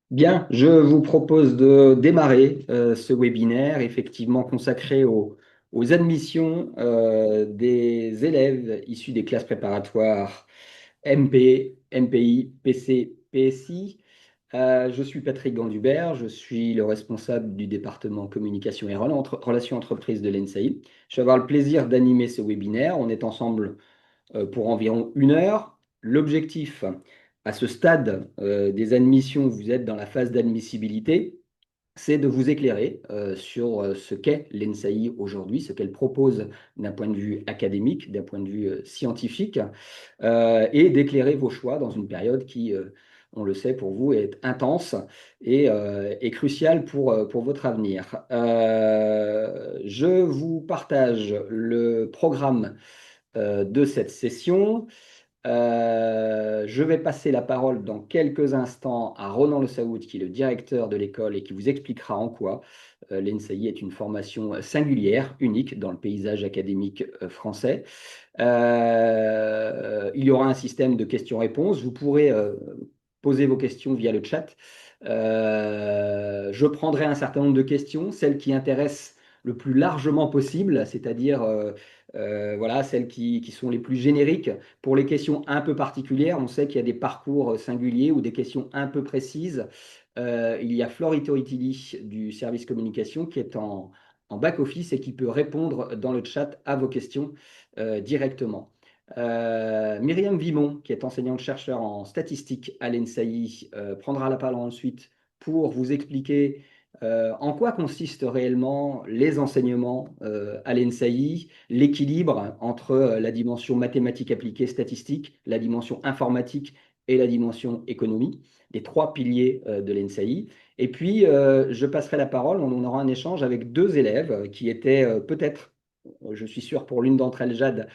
Bien, je vous propose de démarrer ce webinaire effectivement consacré aux admissions des élèves issus des classes préparatoires MP, MPI, PC, PSI. Je suis Patrick Gandubert, je suis le responsable du département communication et relations entreprises de l'ENSAI. Je vais avoir le plaisir d'animer ce webinaire. On est ensemble pour environ 1 heure. L'objectif, à ce stade des admissions, vous êtes dans la phase d'admissibilité, c'est de vous éclairer sur ce qu'est l'ENSAI aujourd'hui, ce qu'elle propose d'un point de vue académique, d'un point de vue scientifique, et d'éclairer vos choix dans une période qui, on le sait pour vous, est intense et cruciale pour votre avenir. Je vous partage le programme de cette session. Je vais passer la parole dans quelques instants à Ronan Le Saoud, qui est le directeur de l'école et qui vous expliquera en quoi l'ENSAI est une formation singulière, unique dans le paysage académique français. Il y aura un système de questions-réponses. Vous pourrez poser vos questions via le chat. Je prendrai un certain nombre de questions, celles qui intéressent le plus largement possible, c'est-à-dire voilà, celles qui sont les plus génériques. Pour les questions un peu particulières, on sait qu'il y a des parcours singuliers ou des questions un peu précises. Il y a Flore Itoritili du service communication qui est en back-office et qui peut répondre dans le chat à vos questions directement. Myriam Vimon, qui est enseignante-chercheur en statistique à l'ENSAI, prendra la parole ensuite pour vous expliquer en quoi consistent réellement les enseignements à l'ENSAI, l'équilibre entre la dimension mathématique appliquée statistique, la dimension informatique et la dimension économie, les trois piliers de l'ENSAI. Et puis, je passerai la parole, on aura un échange avec deux élèves qui étaient peut-être, je suis sûr pour l'une d'entre elles, Jade,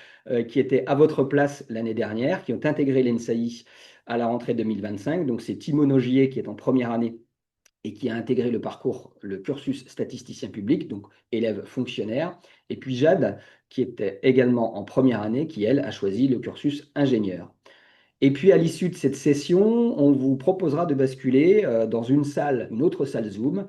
qui étaient à votre place l'année dernière, qui ont intégré l'ENSAI à la rentrée 2025. Donc, c'est Timo Nogier qui est en première année et qui a intégré le parcours, le cursus statisticien public, donc élève fonctionnaire, et puis Jade, qui était également en première année, qui, elle, a choisi le cursus ingénieur. Et puis, à l'issue de cette session, on vous proposera de basculer dans une salle, une autre salle Zoom,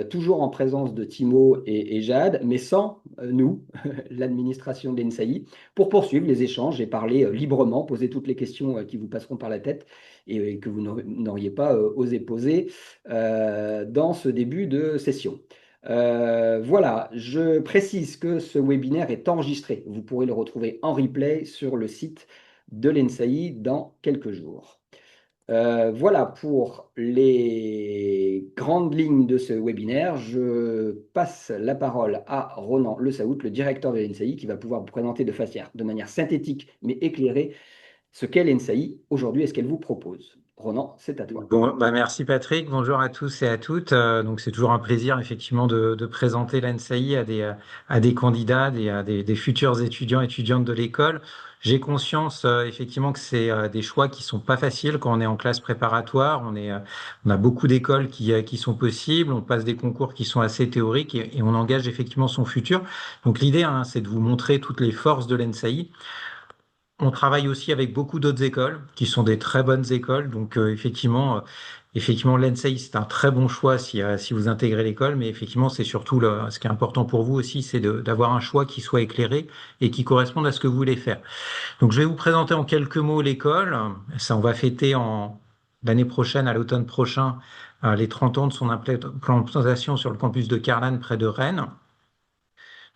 toujours en présence de Timo et Jade, mais sans nous, l'administration de l'ENSAI, pour poursuivre les échanges et parler librement, poser toutes les questions qui vous passeront par la tête et que vous n'auriez pas osé poser dans ce début de session. Voilà, je précise que ce webinaire est enregistré. Vous pourrez le retrouver en replay sur le site de l'ENSAI dans quelques jours. Voilà pour les grandes lignes de ce webinaire. Je passe la parole à Ronan Le Saoud, le directeur de l'ENSAI, qui va pouvoir vous présenter de manière synthétique mais éclairée ce qu'est l'ENSAI aujourd'hui et ce qu'elle vous propose. Ronan, c'est à toi. Bon, merci Patrick, bonjour à tous et à toutes. Donc c'est toujours un plaisir effectivement de présenter l'ANSAI à des candidats, des futurs étudiants, étudiantes de l'école. J'ai conscience effectivement que c'est des choix qui sont pas faciles quand on est en classe préparatoire. On a beaucoup d'écoles qui sont possibles, on passe des concours qui sont assez théoriques et on engage effectivement son futur. Donc l'idée, hein, c'est de vous montrer toutes les forces de l'ANSAI. On travaille aussi avec beaucoup d'autres écoles qui sont des très bonnes écoles. Donc effectivement, l'ENSEI, c'est un très bon choix si vous intégrez l'école. Mais effectivement, c'est surtout ce qui est important pour vous aussi, c'est d'avoir un choix qui soit éclairé et qui corresponde à ce que vous voulez faire. Donc je vais vous présenter en quelques mots l'école. Ça, on va fêter l'année prochaine, à l'automne prochain, les 30 ans de son implantation sur le campus de Carlan près de Rennes.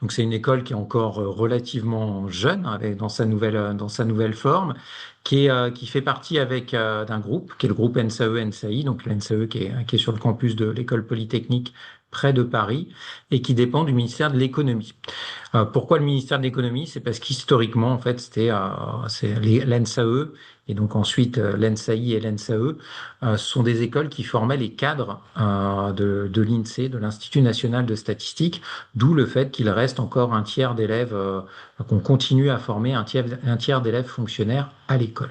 Donc c'est une école qui est encore relativement jeune dans sa nouvelle forme, qui fait partie avec d'un groupe qui est le groupe NSAE-NSAI, donc l'NSAE qui est sur le campus de l'école polytechnique près de Paris et qui dépend du ministère de l'économie. Pourquoi le ministère de l'économie? C'est parce qu'historiquement, en fait, c'est l'NSAE et donc ensuite l'NSAI et l'NSAE sont des écoles qui formaient les cadres de l'INSEE, de l'Institut national de statistique, d'où le fait qu'il reste encore un tiers d'élèves, qu'on continue à former un tiers d'élèves fonctionnaires à l'école.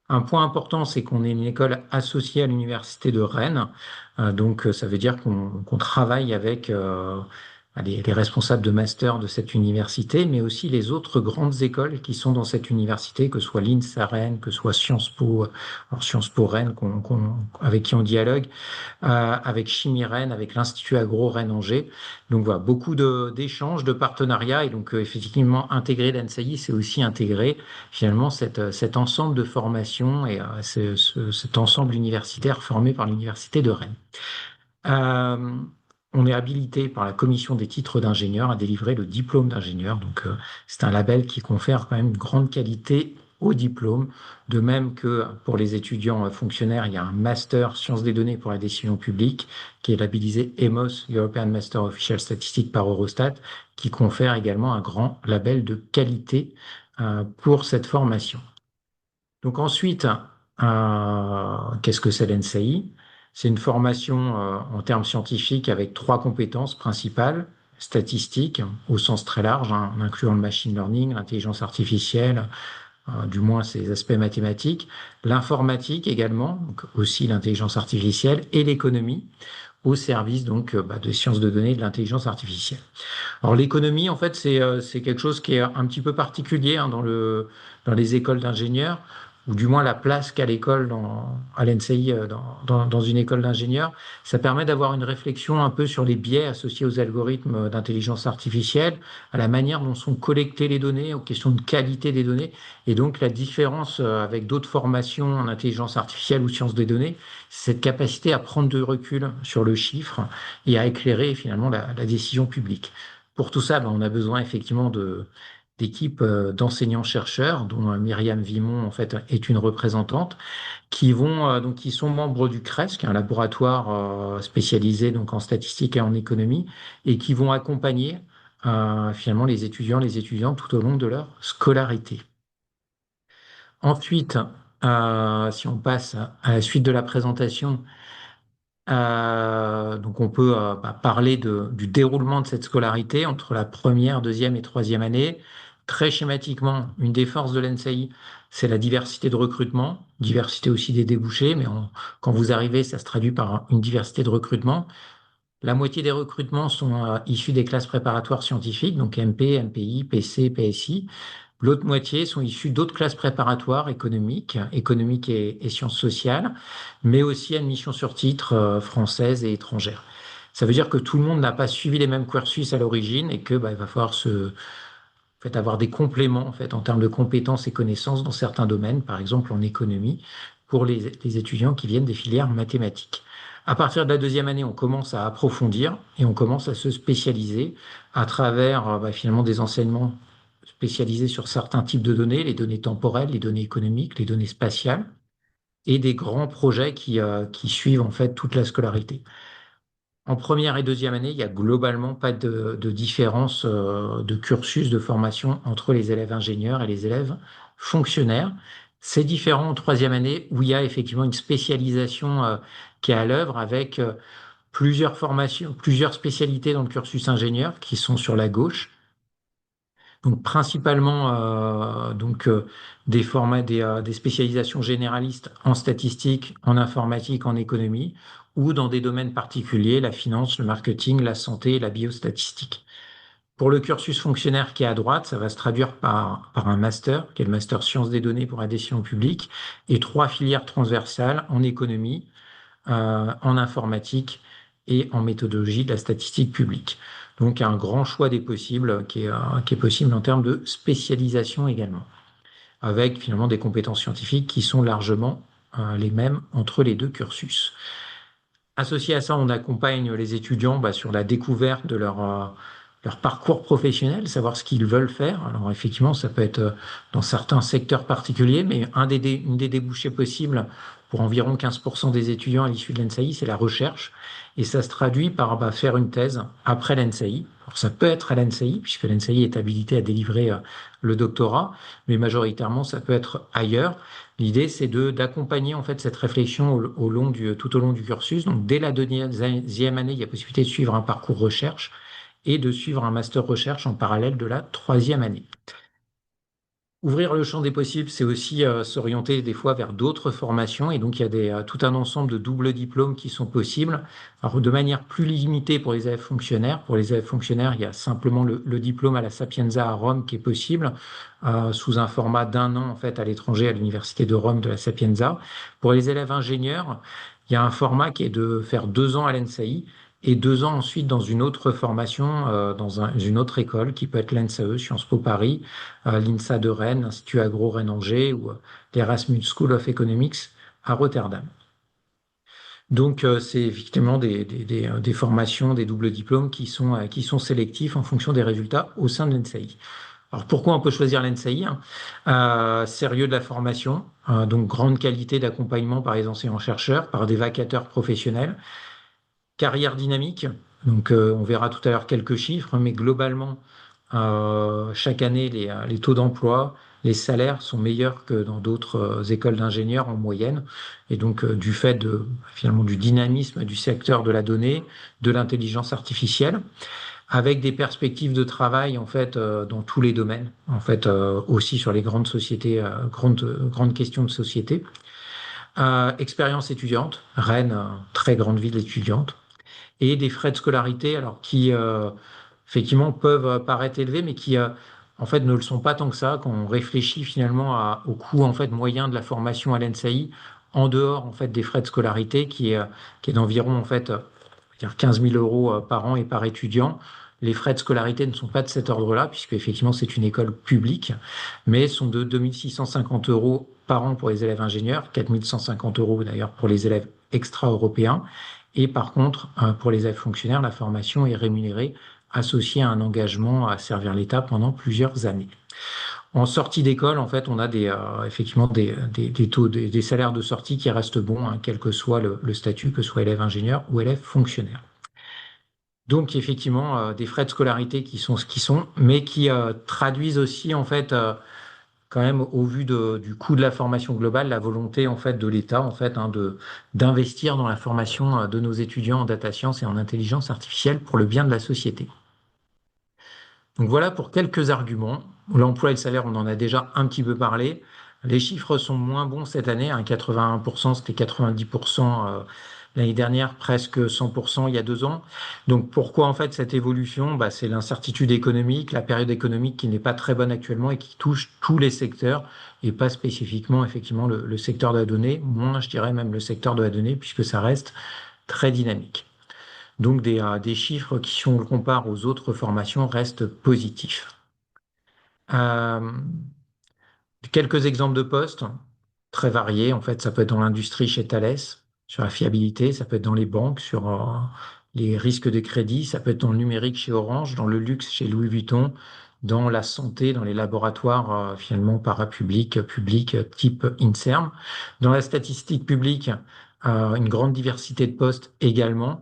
Un point important, c'est qu'on est une école associée à l'Université de Rennes. Donc, ça veut dire qu'on travaille avec les responsables de master de cette université, mais aussi les autres grandes écoles qui sont dans cette université, que ce soit l'INSA Rennes, que ce soit Sciences Po, alors Sciences Po Rennes, avec qui on dialogue, avec Chimie Rennes, avec l'Institut Agro Rennes-Angers. Donc voilà, beaucoup d'échanges, de partenariats. Et donc effectivement, intégrer l'NSAI, c'est aussi intégrer finalement cet ensemble de formations et cet ensemble universitaire formé par l'Université de Rennes. Euh, on est habilité par la commission des titres d'ingénieur à délivrer le diplôme d'ingénieur. Donc, c'est un label qui confère quand même une grande qualité au diplôme. De même que pour les étudiants fonctionnaires, il y a un master sciences des données pour la décision publique qui est labellisé EMOS, European Master Official Statistics par Eurostat, qui confère également un grand label de qualité pour cette formation. Donc ensuite, qu'est-ce que c'est l'NSAI? C'est une formation en termes scientifiques avec trois compétences principales: statistiques au sens très large, hein, en incluant le machine learning, l'intelligence artificielle, du moins ses aspects mathématiques, l'informatique également, donc aussi l'intelligence artificielle, et l'économie au service donc des sciences de données et de l'intelligence artificielle. Alors l'économie, en fait, c'est quelque chose qui est un petit peu particulier hein, dans les écoles d'ingénieurs, ou du moins la place qu'a l'école à l'NCI dans une école d'ingénieurs. Ça permet d'avoir une réflexion un peu sur les biais associés aux algorithmes d'intelligence artificielle, à la manière dont sont collectées les données, aux questions de qualité des données, et donc la différence avec d'autres formations en intelligence artificielle ou sciences des données, c'est cette capacité à prendre du recul sur le chiffre et à éclairer finalement la décision publique. Pour tout ça, ben, on a besoin effectivement d'équipes d'enseignants-chercheurs, dont Myriam Vimon en fait est une représentante, qui sont membres du CRES, qui est un laboratoire spécialisé donc en statistique et en économie, et qui vont accompagner finalement les étudiants tout au long de leur scolarité. Ensuite, si on passe à la suite de la présentation, donc on peut parler du déroulement de cette scolarité entre la première, deuxième et troisième année. Très schématiquement, une des forces de l'NSAI, c'est la diversité de recrutement, diversité aussi des débouchés, mais quand vous arrivez, ça se traduit par une diversité de recrutement. La moitié des recrutements sont issus des classes préparatoires scientifiques, donc MP, MPI, PC, PSI. L'autre moitié sont issus d'autres classes préparatoires économiques et sciences sociales, mais aussi admission sur titre française et étrangère. Ça veut dire que tout le monde n'a pas suivi les mêmes cursus à l'origine et que il va falloir en fait, avoir des compléments en fait, en termes de compétences et connaissances dans certains domaines, par exemple en économie, pour les étudiants qui viennent des filières mathématiques. À partir de la deuxième année, on commence à approfondir et on commence à se spécialiser à travers finalement des enseignements spécialisés sur certains types de données, les données temporelles, les données économiques, les données spatiales, et des grands projets qui suivent en fait toute la scolarité. En première et deuxième année, il n'y a globalement pas de différence de cursus de formation entre les élèves ingénieurs et les élèves fonctionnaires. C'est différent en troisième année où il y a effectivement une spécialisation qui est à l'œuvre avec plusieurs formations, plusieurs spécialités dans le cursus ingénieur qui sont sur la gauche. Donc principalement des spécialisations généralistes en statistique, en informatique, en économie, ou dans des domaines particuliers, la finance, le marketing, la santé et la biostatistique. Pour le cursus fonctionnaire qui est à droite, ça va se traduire par un master, qui est le master sciences des données pour la décision publique, et trois filières transversales en économie, en informatique et en méthodologie de la statistique publique. Donc un grand choix des possibles qui est possible en termes de spécialisation également, avec finalement des compétences scientifiques qui sont largement les mêmes entre les deux cursus. Associé à ça, on accompagne les étudiants sur la découverte de leur parcours professionnel, savoir ce qu'ils veulent faire. Alors effectivement, ça peut être dans certains secteurs particuliers, mais une des débouchés possibles pour environ 15% des étudiants à l'issue de l'NSAI, c'est la recherche. Et ça se traduit par faire une thèse après l'NSAI. Alors ça peut être à l'NSAI, puisque l'NSAI est habilité à délivrer le doctorat, mais majoritairement, ça peut être ailleurs. L'idée, c'est d'accompagner en fait cette réflexion tout au long du cursus. Donc, dès la deuxième année, il y a possibilité de suivre un parcours recherche et de suivre un master recherche en parallèle de la troisième année. Ouvrir le champ des possibles, c'est aussi s'orienter des fois vers d'autres formations. Et donc, il y a tout un ensemble de doubles diplômes qui sont possibles. Alors, de manière plus limitée pour les élèves fonctionnaires. Pour les élèves fonctionnaires, il y a simplement le diplôme à la Sapienza à Rome qui est possible, sous un format d'un an, en fait, à l'étranger, à l'université de Rome de la Sapienza. Pour les élèves ingénieurs, il y a un format qui est de faire 2 ans à l'ENSAI et 2 ans ensuite dans une autre formation, une autre école, qui peut être l'ENSAE, Sciences Po Paris, l'INSA de Rennes, l'Institut Agro Rennes-Angers ou l'Erasmus School of Economics à Rotterdam. Donc, c'est effectivement des formations, des doubles diplômes qui sont sélectifs en fonction des résultats au sein de l'ENSAI. Alors, pourquoi on peut choisir l'ENSAI, hein? Sérieux de la formation, donc grande qualité d'accompagnement par les enseignants-chercheurs, par des vacateurs professionnels, carrière dynamique. Donc, on verra tout à l'heure quelques chiffres, mais globalement, chaque année, les taux d'emploi, les salaires sont meilleurs que dans d'autres écoles d'ingénieurs en moyenne. Et donc, du fait finalement du dynamisme du secteur de la donnée, de l'intelligence artificielle, avec des perspectives de travail en fait dans tous les domaines, en fait aussi sur les grandes sociétés, grandes questions de société. Expérience étudiante, Rennes, très grande ville étudiante, et des frais de scolarité, alors qui effectivement peuvent paraître élevés, mais qui en fait ne le sont pas tant que ça quand on réfléchit finalement au coût en fait moyen de la formation à l'ENSAI, en dehors en fait des frais de scolarité qui est d'environ en fait 15 000 euros par an et par étudiant. Les frais de scolarité ne sont pas de cet ordre-là, puisque effectivement c'est une école publique, mais sont de 2 650 euros par an pour les élèves ingénieurs, 4 150 euros d'ailleurs pour les élèves extra-européens. Et par contre, pour les élèves fonctionnaires, la formation est rémunérée, associée à un engagement à servir l'État pendant plusieurs années. En sortie d'école, en fait, on a effectivement des taux, des salaires de sortie qui restent bons, hein, quel que soit le statut, que ce soit élève ingénieur ou élève fonctionnaire. Donc, effectivement, des frais de scolarité qui sont ce qu'ils sont, mais qui traduisent aussi, en fait, quand même, au vu du coût de la formation globale, la volonté, en fait, de l'État, en fait, hein, d'investir dans la formation de nos étudiants en data science et en intelligence artificielle pour le bien de la société. Donc voilà pour quelques arguments. L'emploi et le salaire, on en a déjà un petit peu parlé. Les chiffres sont moins bons cette année, hein, 81%, c'était 90% l'année dernière, presque 100% il y a 2 ans. Donc pourquoi en fait cette évolution? Bah, c'est l'incertitude économique, la période économique qui n'est pas très bonne actuellement et qui touche tous les secteurs et pas spécifiquement effectivement le secteur de la donnée, moins je dirais même le secteur de la donnée puisque ça reste très dynamique. Donc des chiffres qui, si on le compare aux autres formations, restent positifs. Euh, Quelques exemples de postes très variés. En fait, ça peut être dans l'industrie chez Thales, sur la fiabilité, ça peut être dans les banques, sur les risques de crédit, ça peut être dans le numérique chez Orange, dans le luxe chez Louis Vuitton, dans la santé, dans les laboratoires finalement parapublics, publics, type INSERM. Dans la statistique publique, une grande diversité de postes également.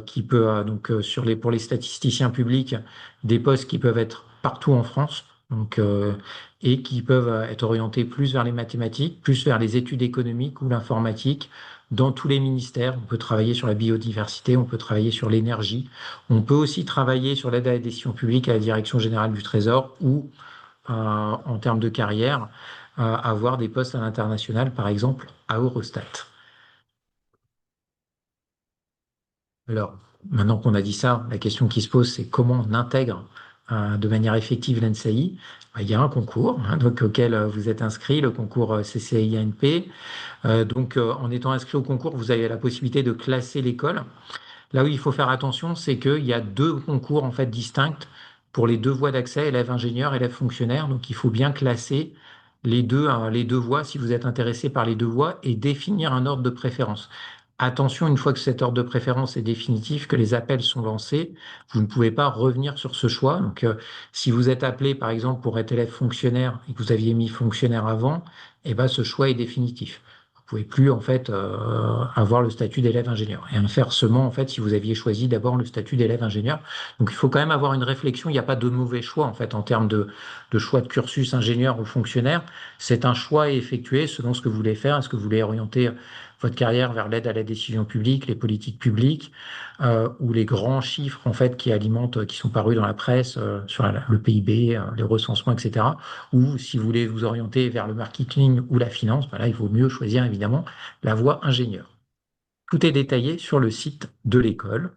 Qui peut pour les statisticiens publics, des postes qui peuvent être partout en France, donc et qui peuvent être orientés plus vers les mathématiques, plus vers les études économiques ou l'informatique. Dans tous les ministères, on peut travailler sur la biodiversité, on peut travailler sur l'énergie, on peut aussi travailler sur l'aide à la décision publique à la Direction générale du Trésor ou en termes de carrière, avoir des postes à l'international, par exemple à Eurostat. Alors, maintenant qu'on a dit ça, la question qui se pose, c'est comment on intègre de manière effective l'ENSAI. Il y a un concours donc, auquel vous êtes inscrit, le concours CCIANP. En étant inscrit au concours, vous avez la possibilité de classer l'école. Là où il faut faire attention, c'est qu'il y a 2 concours en fait distincts pour les 2 voies d'accès, élève ingénieur, élève fonctionnaire. Donc, il faut bien classer les deux voies si vous êtes intéressé par les 2 voies et définir un ordre de préférence. Attention, une fois que cet ordre de préférence est définitif, que les appels sont lancés, vous ne pouvez pas revenir sur ce choix. Donc, si vous êtes appelé, par exemple, pour être élève fonctionnaire et que vous aviez mis fonctionnaire avant, eh ben, ce choix est définitif. Vous pouvez plus, en fait, avoir le statut d'élève ingénieur. Et inversement, en fait, si vous aviez choisi d'abord le statut d'élève ingénieur. Donc, il faut quand même avoir une réflexion. Il n'y a pas de mauvais choix, en fait, en termes de choix de cursus ingénieur ou fonctionnaire. C'est un choix à effectuer selon ce que vous voulez faire. Est-ce que vous voulez orienter votre carrière vers l'aide à la décision publique, les politiques publiques, ou les grands chiffres en fait qui alimentent, qui sont parus dans la presse sur le PIB, les recensements, etc. Ou si vous voulez vous orienter vers le marketing ou la finance, ben là, il vaut mieux choisir évidemment la voie ingénieur. Tout est détaillé sur le site de l'école.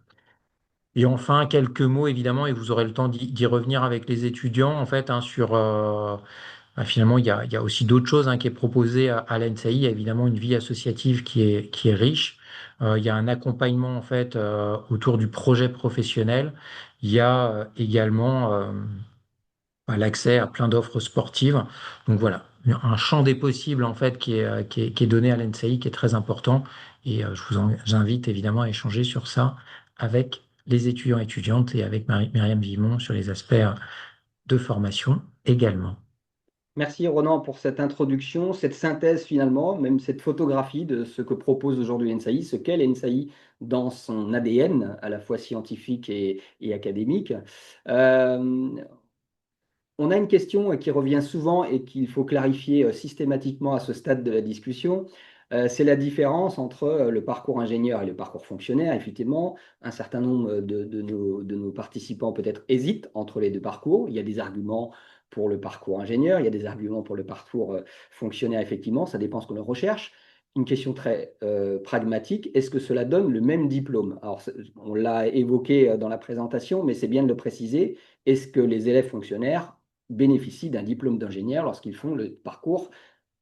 Et enfin, quelques mots évidemment, et vous aurez le temps d'y revenir avec les étudiants, en fait, hein, sur finalement, il y a aussi d'autres choses hein, qui est proposé à l'NSAI. Il y a évidemment une vie associative qui est riche. Il y a un accompagnement en fait autour du projet professionnel. Il y a également l'accès à plein d'offres sportives. Donc voilà, un champ des possibles en fait qui est donné à l'NCI qui est très important. Et j'invite évidemment à échanger sur ça avec les étudiants et étudiantes et avec Myriam Vimon sur les aspects de formation également. Merci Ronan pour cette introduction, cette synthèse finalement, même cette photographie de ce que propose aujourd'hui l'ENSAI, ce qu'est l'ENSAI dans son ADN, à la fois scientifique et académique. Euh, on a une question qui revient souvent et qu'il faut clarifier systématiquement à ce stade de la discussion. C'est la différence entre le parcours ingénieur et le parcours fonctionnaire. Effectivement, un certain nombre de nos participants peut-être hésitent entre les deux parcours. Il y a des arguments pour le parcours ingénieur, il y a des arguments pour le parcours fonctionnaire, effectivement. Ça dépend ce qu'on recherche. Une question très pragmatique, est-ce que cela donne le même diplôme? Alors, on l'a évoqué dans la présentation, mais c'est bien de le préciser. Est-ce que les élèves fonctionnaires bénéficient d'un diplôme d'ingénieur lorsqu'ils font le parcours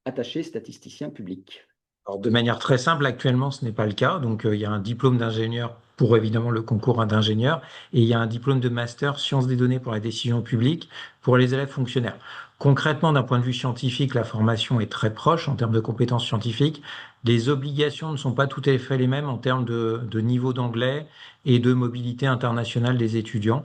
attaché statisticien public? Alors, de manière très simple, actuellement, ce n'est pas le cas. Donc, il y a un diplôme d'ingénieur pour évidemment le concours d'ingénieur et il y a un diplôme de master sciences des données pour la décision publique pour les élèves fonctionnaires. Concrètement, d'un point de vue scientifique, la formation est très proche en termes de compétences scientifiques. Les obligations ne sont pas tout à fait les mêmes en termes de niveau d'anglais et de mobilité internationale des étudiants.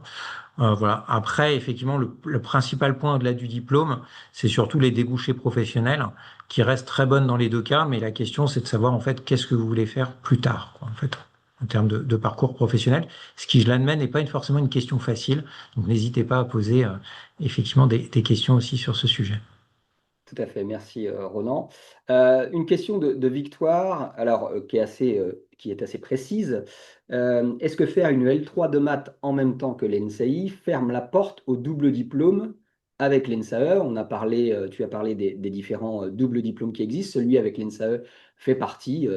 Voilà. Après, effectivement, le principal point au-delà du diplôme, c'est surtout les débouchés professionnels qui restent très bonnes dans les deux cas. Mais la question, c'est de savoir en fait qu'est-ce que vous voulez faire plus tard, quoi, en fait, en termes de parcours professionnel. Ce qui, je l'admets, n'est pas forcément une question facile. Donc, n'hésitez pas à poser effectivement des questions aussi sur ce sujet. Tout à fait, merci Ronan. Une question de Victoire, alors qui est assez précise. Est-ce que faire une L3 de maths en même temps que l'ENSAI ferme la porte au double diplôme avec l'ENSAE? Tu as parlé des différents doubles diplômes qui existent. Celui avec l'ENSAE fait partie,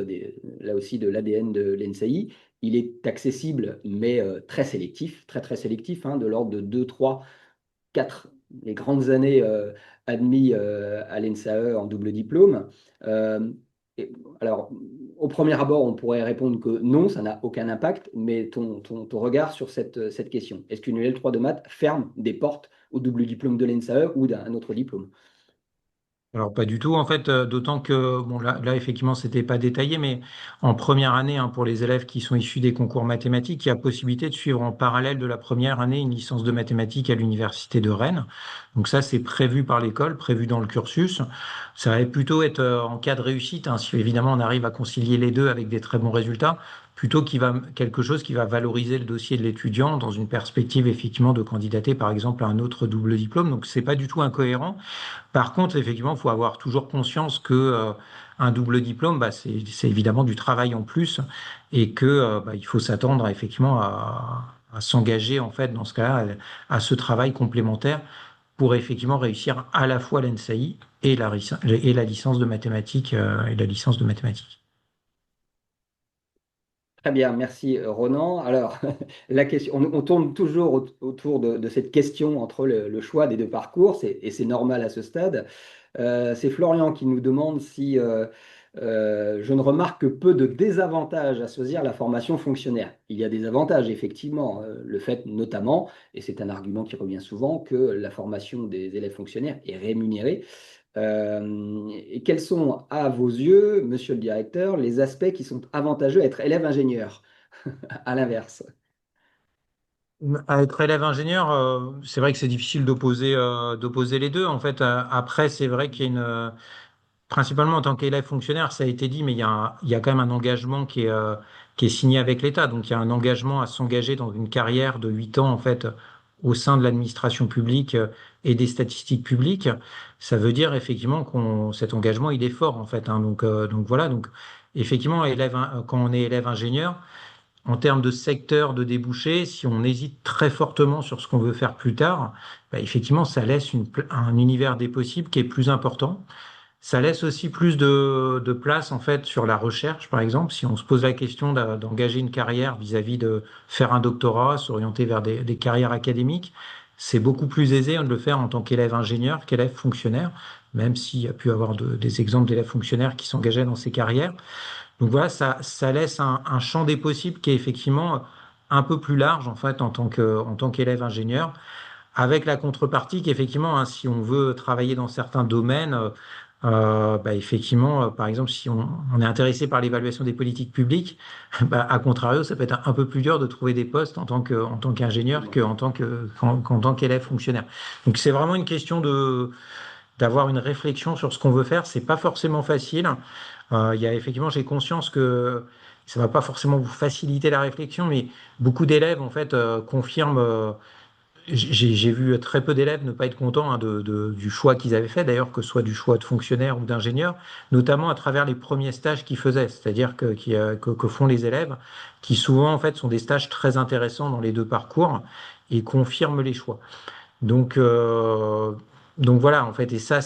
là aussi, de l'ADN de l'ENSAI. Il est accessible, mais très sélectif, très très sélectif, hein, de l'ordre de 2, 3, 4 les grandes années admis à l'ENSAE en double diplôme. Euh, et, alors, au premier abord, on pourrait répondre que non, ça n'a aucun impact, mais ton regard sur cette question. Est-ce qu'une L3 de maths ferme des portes au double diplôme de l'ENSAE ou d'un autre diplôme? Alors pas du tout en fait, d'autant que bon là effectivement c'était pas détaillé, mais en première année hein, pour les élèves qui sont issus des concours mathématiques, il y a possibilité de suivre en parallèle de la première année une licence de mathématiques à l'université de Rennes. Donc ça c'est prévu par l'école, prévu dans le cursus. Ça va plutôt être en cas de réussite, hein, si évidemment on arrive à concilier les deux avec des très bons résultats, plutôt quelque chose qui va valoriser le dossier de l'étudiant dans une perspective effectivement de candidater par exemple à un autre double diplôme. Donc c'est pas du tout incohérent. Par contre, effectivement, il faut avoir toujours conscience que un double diplôme, bah, c'est évidemment du travail en plus et que bah, il faut s'attendre effectivement à s'engager en fait dans ce cas-là à ce travail complémentaire pour effectivement réussir à la fois l'NSAI et la licence de mathématiques et la licence de mathématiques. Très bien, merci Ronan. Alors, la question, on tourne toujours autour de cette question entre le choix des deux parcours, et c'est normal à ce stade. C'est Florian qui nous demande si je ne remarque que peu de désavantages à choisir la formation fonctionnaire. Il y a des avantages, effectivement, le fait notamment, et c'est un argument qui revient souvent, que la formation des élèves fonctionnaires est rémunérée. Et quels sont, à vos yeux, monsieur le directeur, les aspects qui sont avantageux à être élève ingénieur, à l'inverse? À être élève ingénieur, c'est vrai que c'est difficile d'opposer les deux. En fait, après, c'est vrai qu'il y a principalement en tant qu'élève fonctionnaire, ça a été dit, mais il y a quand même un engagement qui est signé avec l'État. Donc, il y a un engagement à s'engager dans une carrière de 8 ans, en fait, au sein de l'administration publique et des statistiques publiques, ça veut dire effectivement qu'on cet engagement il est fort en fait, hein. Donc voilà, donc effectivement quand on est élève ingénieur, en termes de secteur de débouché, si on hésite très fortement sur ce qu'on veut faire plus tard, bah, effectivement ça laisse un univers des possibles qui est plus important. Ça laisse aussi plus de place en fait sur la recherche, par exemple, si on se pose la question d'engager une carrière vis-à-vis de faire un doctorat, s'orienter vers des carrières académiques, c'est beaucoup plus aisé de le faire en tant qu'élève ingénieur qu'élève fonctionnaire, même s'il y a pu avoir des exemples d'élèves fonctionnaires qui s'engageaient dans ces carrières. Donc voilà, ça laisse un champ des possibles qui est effectivement un peu plus large en fait en tant qu'élève ingénieur, avec la contrepartie qu'effectivement, hein, si on veut travailler dans certains domaines, bah, effectivement, par exemple, si on est intéressé par l'évaluation des politiques publiques, bah, à contrario, ça peut être un peu plus dur de trouver des postes en tant qu'ingénieur qu'en tant qu'élève fonctionnaire. Donc c'est vraiment une question d'avoir une réflexion sur ce qu'on veut faire. C'est pas forcément facile. Il y a effectivement, j'ai conscience que ça va pas forcément vous faciliter la réflexion, mais beaucoup d'élèves en fait confirment. J'ai vu très peu d'élèves ne pas être contents, hein, du choix qu'ils avaient fait, d'ailleurs, que ce soit du choix de fonctionnaire ou d'ingénieur, notamment à travers les premiers stages qu'ils faisaient, c'est-à-dire que font les élèves, qui souvent en fait sont des stages très intéressants dans les deux parcours et confirment les choix. Donc, euh, donc voilà, en fait, et ça,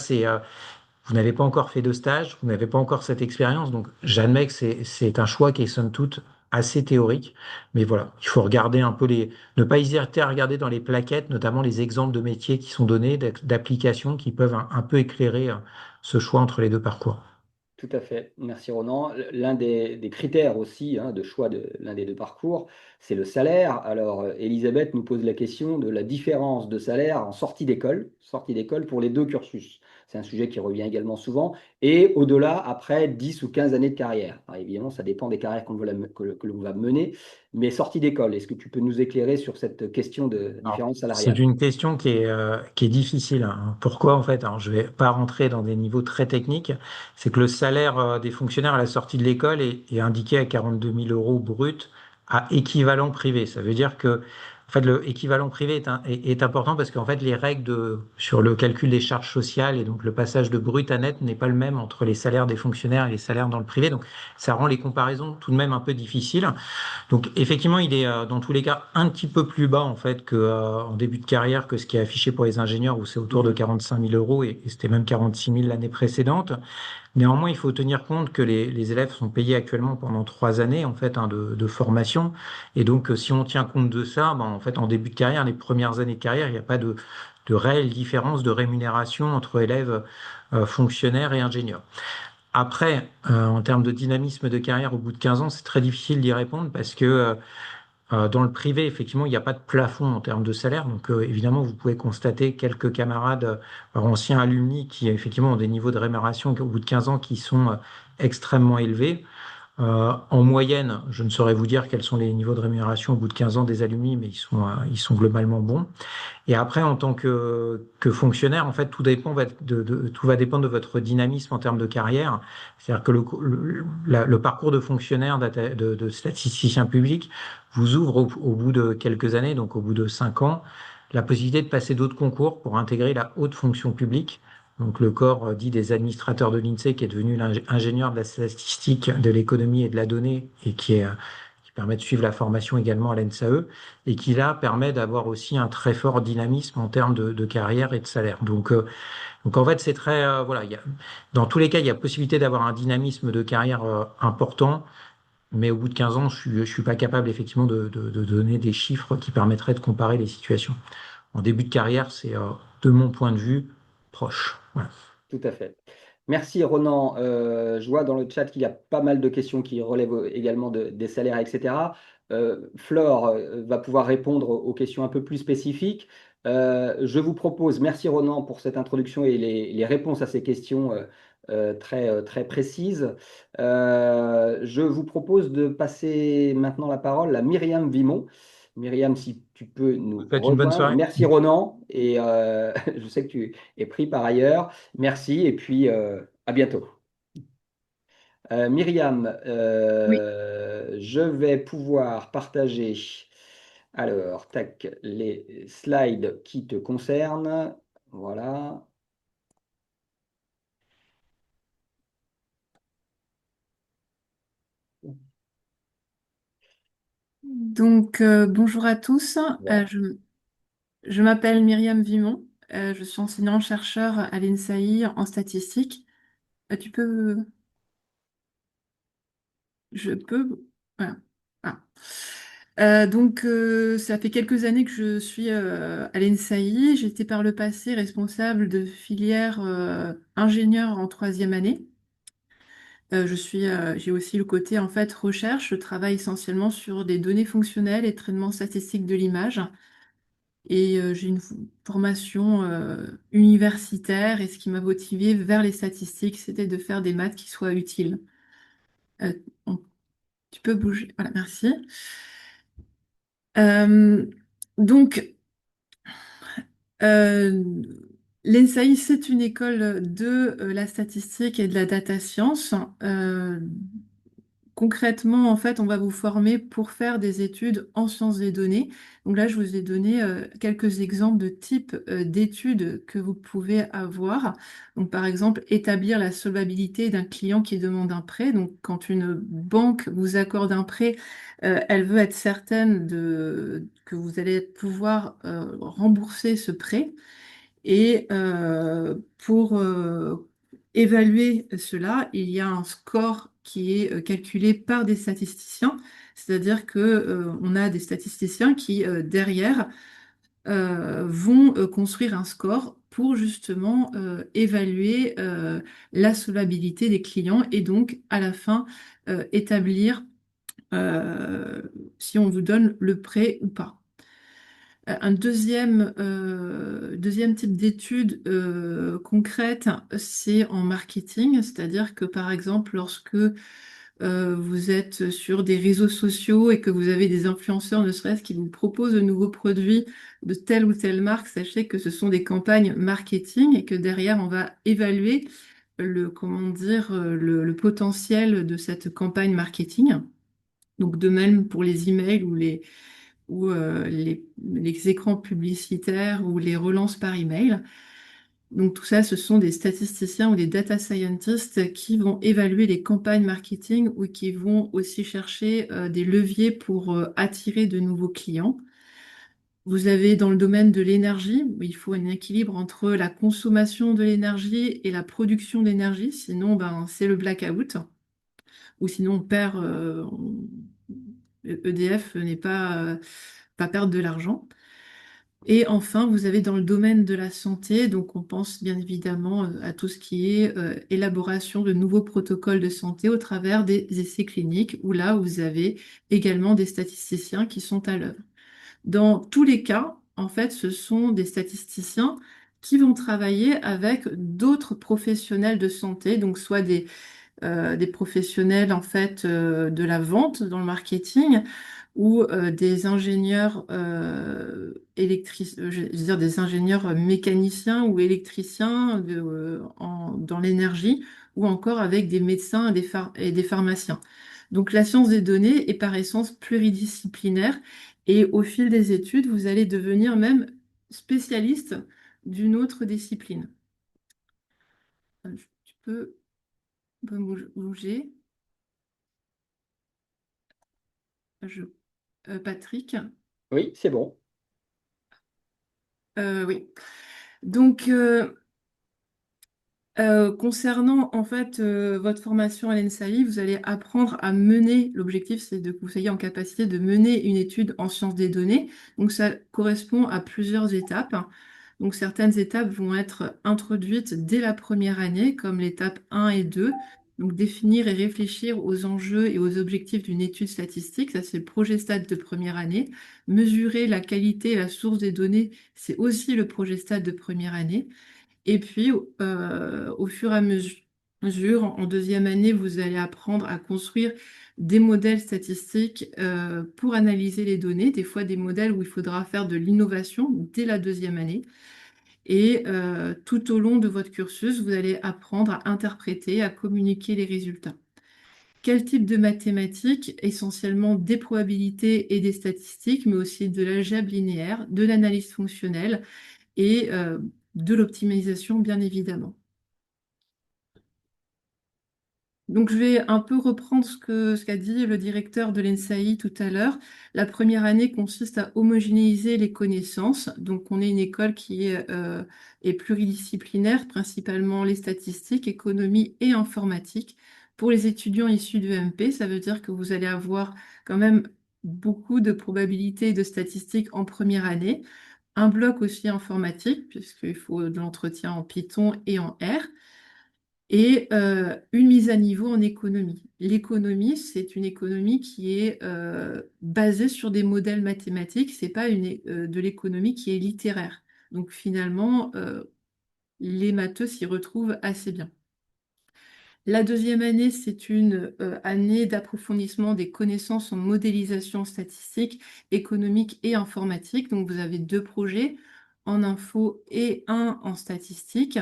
vous n'avez pas encore fait de stage, vous n'avez pas encore cette expérience, donc j'admets que c'est un choix qui est somme toute assez théorique, mais voilà, il faut regarder un peu ne pas hésiter à regarder dans les plaquettes, notamment les exemples de métiers qui sont donnés, d'applications qui peuvent un peu éclairer ce choix entre les deux parcours. Tout à fait. Merci Ronan. L'un des critères aussi hein, de choix de l'un des deux parcours, c'est le salaire. Alors, Elisabeth nous pose la question de la différence de salaire en sortie d'école pour les deux cursus. C'est un sujet qui revient également souvent. Et au-delà, après 10 ou 15 années de carrière. Alors, évidemment, ça dépend des carrières que l'on va mener. Mais sortie d'école, est-ce que tu peux nous éclairer sur cette question de Alors, différence c'est salariale? une question qui est difficile, hein. Pourquoi en fait? Alors, je vais pas rentrer dans des niveaux très techniques. C'est que le salaire des fonctionnaires à la sortie de l'école est indiqué à 42 000 euros brut à équivalent privé. Ça veut dire que en fait, le équivalent privé est important parce qu'en fait, les règles sur le calcul des charges sociales et donc le passage de brut à net n'est pas le même entre les salaires des fonctionnaires et les salaires dans le privé. Donc, ça rend les comparaisons tout de même un peu difficiles. Donc effectivement, il est dans tous les cas un petit peu plus bas en fait que en début de carrière que ce qui est affiché pour les ingénieurs où c'est autour de Mhm. 45 000 euros et c'était même 46 000 l'année précédente. Néanmoins, il faut tenir compte que les élèves sont payés actuellement pendant 3 années en fait, hein, de formation et donc si on tient compte de ça, ben, en fait en début de carrière, les premières années de carrière, il n'y a pas de réelle différence de rémunération entre élèves fonctionnaires et ingénieurs. Après, en termes de dynamisme de carrière au bout de 15 ans, c'est très difficile d'y répondre parce que dans le privé, effectivement, il n'y a pas de plafond en termes de salaire. Donc, évidemment, vous pouvez constater quelques camarades anciens alumni qui, effectivement, ont des niveaux de rémunération au bout de 15 ans qui sont extrêmement élevés. En moyenne, je ne saurais vous dire quels sont les niveaux de rémunération au bout de 15 ans des alumni, mais ils sont globalement bons. Et après, en tant que fonctionnaire, en fait, tout va dépendre de votre dynamisme en termes de carrière. C'est-à-dire que le parcours de fonctionnaire, de statisticien public, vous ouvre au bout de quelques années, donc au bout de 5 ans, la possibilité de passer d'autres concours pour intégrer la haute fonction publique. Donc le corps dit des administrateurs de l'INSEE, qui est devenu l'ingénieur de la statistique, de l'économie et de la donnée, et qui permet de suivre la formation également à l'ENSAE et qui là permet d'avoir aussi un très fort dynamisme en termes de carrière et de salaire. Donc en fait, c'est très voilà, dans tous les cas, il y a possibilité d'avoir un dynamisme de carrière important, mais au bout de 15 ans, je suis pas capable effectivement de donner des chiffres qui permettraient de comparer les situations. En début de carrière, c'est de mon point de vue proche. Voilà. Tout à fait. Merci Ronan. Je vois dans le chat qu'il y a pas mal de questions qui relèvent également des salaires, etc. Flore va pouvoir répondre aux questions un peu plus spécifiques. Je vous propose, merci Ronan pour cette introduction et les réponses à ces questions très précises. Je vous propose de passer maintenant la parole à Myriam Vimon. Myriam, si tu peux Je vous nous souhaite une bonne rejoindre. soirée. Merci Ronan. Et je sais que tu es pris par ailleurs. Merci et puis à bientôt. Myriam, Oui, je vais pouvoir partager alors tac, les slides qui te concernent. Voilà. Bonjour à tous. Voilà. Je m'appelle Myriam Vimon. Je suis enseignant-chercheur à l'INSAI en statistique. Tu peux... Je peux... Voilà. Ah. Ça fait quelques années que je suis à l'INSAI. J'étais par le passé responsable de filière ingénieur en troisième année. J'ai aussi le côté en fait recherche. Je travaille essentiellement sur des données fonctionnelles et traitement statistique de l'image. J'ai une formation universitaire et ce qui m'a motivée vers les statistiques, c'était de faire des maths qui soient utiles. Euh, on- Tu peux bouger. Voilà, merci. Euh, donc, euh, L'ENSAI, c'est une école de la statistique et de la data science. Euh, Concrètement, en fait, on va vous former pour faire des études en sciences des données. Donc là, je vous ai donné quelques exemples de types d'études que vous pouvez avoir. Donc, par exemple, établir la solvabilité d'un client qui demande un prêt. Donc, quand une banque vous accorde un prêt, elle veut être certaine que vous allez pouvoir rembourser ce prêt. Pour évaluer cela, il y a un score qui est calculé par des statisticiens, c'est-à-dire que on a des statisticiens qui derrière vont construire un score pour justement évaluer la solvabilité des clients et donc à la fin établir euh, si on vous donne le prêt ou pas. Deuxième type d'étude concrète, c'est en marketing, c'est-à-dire que par exemple, lorsque vous êtes sur des réseaux sociaux et que vous avez des influenceurs, ne serait-ce qui vous proposent de nouveaux produits de telle ou telle marque, sachez que ce sont des campagnes marketing et que derrière, on va évaluer comment dire, le potentiel de cette campagne marketing. Donc de même pour les emails ou les écrans publicitaires ou les relances par email. Donc tout ça, ce sont des statisticiens ou des data scientists qui vont évaluer les campagnes marketing ou qui vont aussi chercher des leviers pour attirer de nouveaux clients. Vous avez dans le domaine de l'énergie, où il faut un équilibre entre la consommation de l'énergie et la production d'énergie, sinon ben, c'est le blackout, ou sinon on perd, EDF n'est pas perdre de l'argent. Et enfin, vous avez dans le domaine de la santé, donc on pense bien évidemment à tout ce qui est élaboration de nouveaux protocoles de santé au travers des essais cliniques, où là, vous avez également des statisticiens qui sont à l'œuvre. Dans tous les cas, en fait, ce sont des statisticiens qui vont travailler avec d'autres professionnels de santé, donc soit des professionnels en fait de la vente dans le marketing ou des ingénieurs je veux dire des ingénieurs mécaniciens ou électriciens dans l'énergie ou encore avec des médecins et des pharmaciens. Donc la science des données est par essence pluridisciplinaire et au fil des études, vous allez devenir même spécialiste d'une autre discipline. Tu peux bouger. Je Patrick. Oui, c'est bon. Oui. Donc, concernant en fait votre formation à l'ENSAI, vous allez apprendre à mener, l'objectif c'est que vous soyez en capacité de mener une étude en sciences des données. Donc ça correspond à plusieurs étapes. Donc certaines étapes vont être introduites dès la première année, comme l'étape 1 et 2. Donc définir et réfléchir aux enjeux et aux objectifs d'une étude statistique, ça c'est le projet stat de première année. Mesurer la qualité et la source des données, c'est aussi le projet stat de première année. Et puis, au fur et à mesure, en deuxième année, vous allez apprendre à construire des modèles statistiques pour analyser les données, des fois des modèles où il faudra faire de l'innovation dès la deuxième année. Et tout au long de votre cursus, vous allez apprendre à interpréter, à communiquer les résultats. Quel type de mathématiques? Essentiellement des probabilités et des statistiques, mais aussi de l'algèbre linéaire, de l'analyse fonctionnelle et de l'optimisation, bien évidemment. Donc, je vais un peu reprendre ce qu'a dit le directeur de l'ENSAI tout à l'heure. La première année consiste à homogénéiser les connaissances. Donc, on est une école qui est pluridisciplinaire, principalement les statistiques, économie et informatique. Pour les étudiants issus de MP, ça veut dire que vous allez avoir quand même beaucoup de probabilités de statistiques en première année. Un bloc aussi informatique, puisqu'il faut de l'entretien en Python et en R et une mise à niveau en économie. L'économie, c'est une économie qui est basée sur des modèles mathématiques, c'est pas de l'économie qui est littéraire. Donc finalement, les matheux s'y retrouvent assez bien. La deuxième année, c'est une année d'approfondissement des connaissances en modélisation statistique, économique et informatique. Donc vous avez deux projets en info et un en statistique.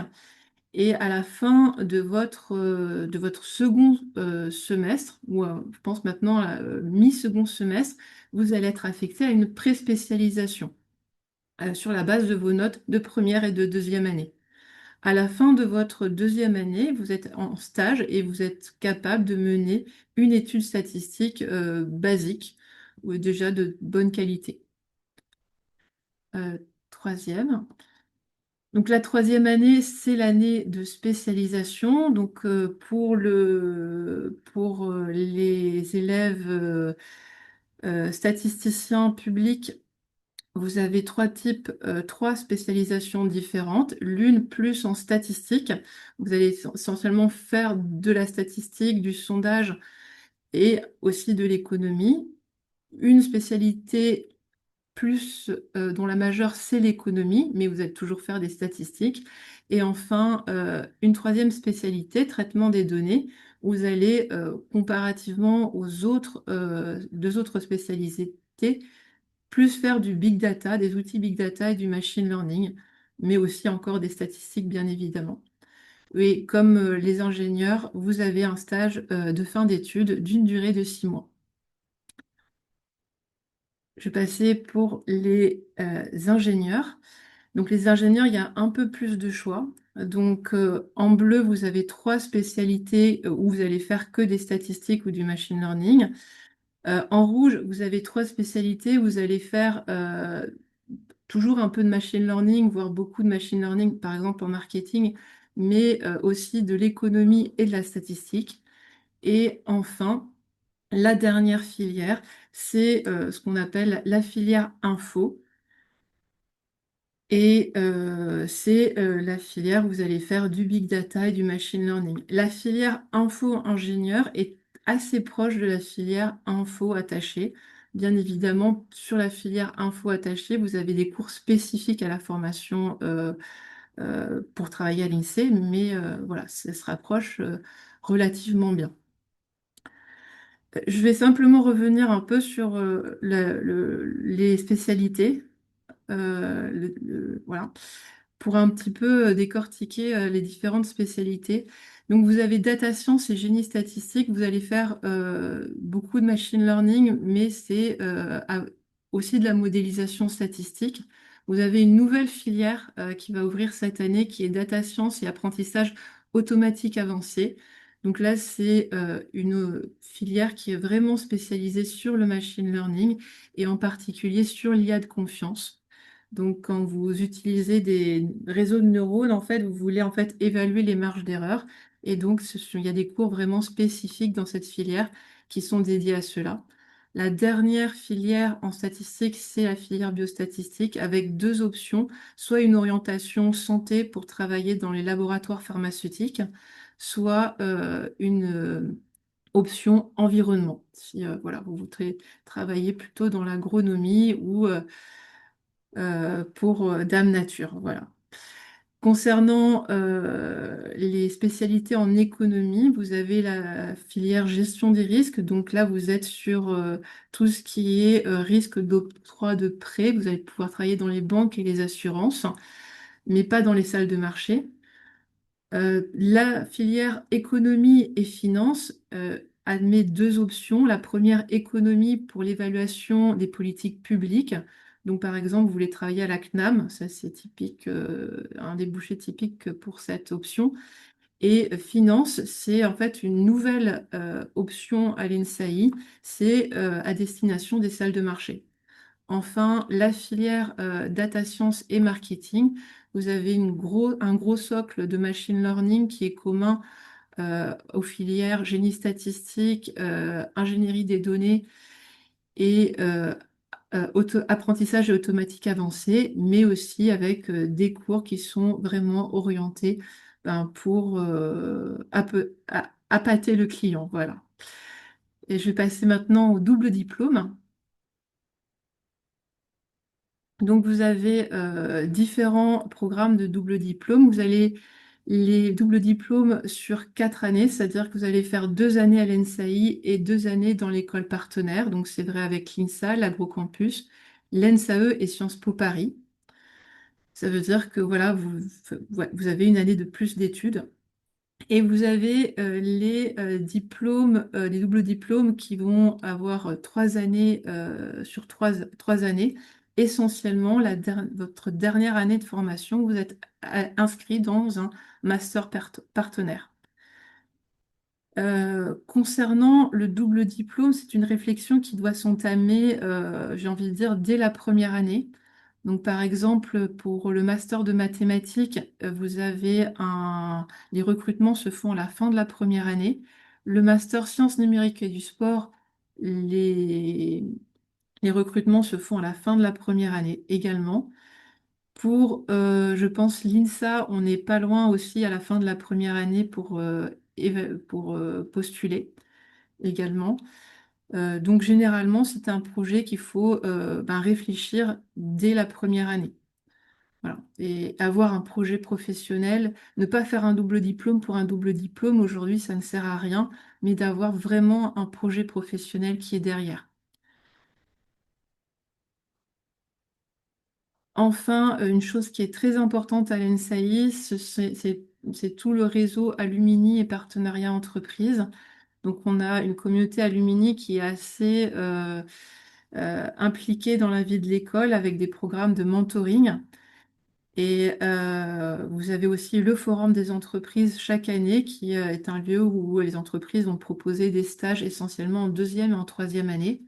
Et à la fin de votre second semestre, ou je pense maintenant à mi-second semestre, vous allez être affecté à une pré-spécialisation sur la base de vos notes de première et de deuxième année. À la fin de votre deuxième année, vous êtes en stage et vous êtes capable de mener une étude statistique basique ou déjà de bonne qualité. Troisième. Donc la troisième année, c'est l'année de spécialisation. Donc pour les élèves statisticiens publics, vous avez trois spécialisations différentes. L'une plus en statistique. Vous allez essentiellement faire de la statistique, du sondage et aussi de l'économie. Une spécialité plus dont la majeure c'est l'économie, mais vous allez toujours faire des statistiques. Et enfin, une troisième spécialité, traitement des données, où vous allez comparativement aux deux autres spécialités, plus faire du big data, des outils big data et du machine learning, mais aussi encore des statistiques, bien évidemment. Et comme les ingénieurs, vous avez un stage de fin d'études d'une durée de 6 mois. Je vais passer pour les ingénieurs. Donc les ingénieurs, il y a un peu plus de choix. Donc en bleu, vous avez trois spécialités où vous allez faire que des statistiques ou du machine learning. En rouge, vous avez trois spécialités où vous allez faire toujours un peu de machine learning, voire beaucoup de machine learning, par exemple en marketing, mais aussi de l'économie et de la statistique. Et enfin, la dernière filière, c'est ce qu'on appelle la filière info. Et c'est la filière où vous allez faire du big data et du machine learning. La filière info-ingénieur est assez proche de la filière info attachée. Bien évidemment, sur la filière info attachée, vous avez des cours spécifiques à la formation pour travailler à l'INSEE, mais voilà, ça se rapproche relativement bien. Je vais simplement revenir un peu sur les spécialités. Voilà, pour un petit peu décortiquer les différentes spécialités. Donc, vous avez data science et génie statistique. Vous allez faire beaucoup de machine learning, mais c'est aussi de la modélisation statistique. Vous avez une nouvelle filière qui va ouvrir cette année, qui est data science et apprentissage automatique avancé. Donc là, c'est une filière qui est vraiment spécialisée sur le machine learning et en particulier sur l'IA de confiance. Donc, quand vous utilisez des réseaux de neurones, en fait, vous voulez en fait évaluer les marges d'erreur. Et donc, il y a des cours vraiment spécifiques dans cette filière qui sont dédiés à cela. La dernière filière en statistique, c'est la filière biostatistique avec deux options, soit une orientation santé pour travailler dans les laboratoires pharmaceutiques, soit une option environnement. Si voilà, vous voudrez travailler plutôt dans l'agronomie ou pour Dame Nature. Voilà. Concernant les spécialités en économie, vous avez la filière gestion des risques. Donc là, vous êtes sur tout ce qui est risque d'octroi de prêt. Vous allez pouvoir travailler dans les banques et les assurances, mais pas dans les salles de marché. La filière économie et finance admet deux options. La première, économie pour l'évaluation des politiques publiques. Donc, par exemple, vous voulez travailler à la CNAM, ça c'est typique, un débouché typique pour cette option. Et finance, c'est en fait une nouvelle option à l'INSAI, c'est à destination des salles de marché. Enfin, la filière data science et marketing, vous avez un gros socle de machine learning qui est commun aux filières génie statistique, ingénierie des données et apprentissage et automatique avancé, mais aussi avec des cours qui sont vraiment orientés ben, pour appâter le client. Voilà. Et je vais passer maintenant au double diplôme. Donc, vous avez différents programmes de double diplôme. Vous allez les doubles diplômes sur 4 années, c'est-à-dire que vous allez faire 2 années à l'ENSAI et 2 années dans l'école partenaire. Donc, c'est vrai avec l'INSA, l'Agrocampus, l'ENSAE et Sciences Po Paris. Ça veut dire que voilà, ouais, vous avez une année de plus d'études. Et vous avez les diplômes, les doubles diplômes qui vont avoir 3 années sur 3 années. Essentiellement, votre dernière année de formation, vous êtes inscrit dans un master partenaire. Concernant le double diplôme, c'est une réflexion qui doit s'entamer, j'ai envie de dire, dès la première année. Donc, par exemple, pour le master de mathématiques, les recrutements se font à la fin de la première année. Le master sciences numériques et du sport, les, les recrutements se font à la fin de la première année également. Pour, je pense, l'INSA, on n'est pas loin aussi à la fin de la première année pour postuler également. Donc, généralement, c'est un projet qu'il faut ben, réfléchir dès la première année. Voilà. Et avoir un projet professionnel, ne pas faire un double diplôme pour un double diplôme, aujourd'hui, ça ne sert à rien, mais d'avoir vraiment un projet professionnel qui est derrière. Enfin, une chose qui est très importante à l'ENSAI, c'est tout le réseau alumni et partenariat entreprise. Donc, on a une communauté alumni qui est assez impliquée dans la vie de l'école avec des programmes de mentoring. Et vous avez aussi le Forum des entreprises chaque année, qui est un lieu où les entreprises vont proposer des stages essentiellement en deuxième et en troisième année.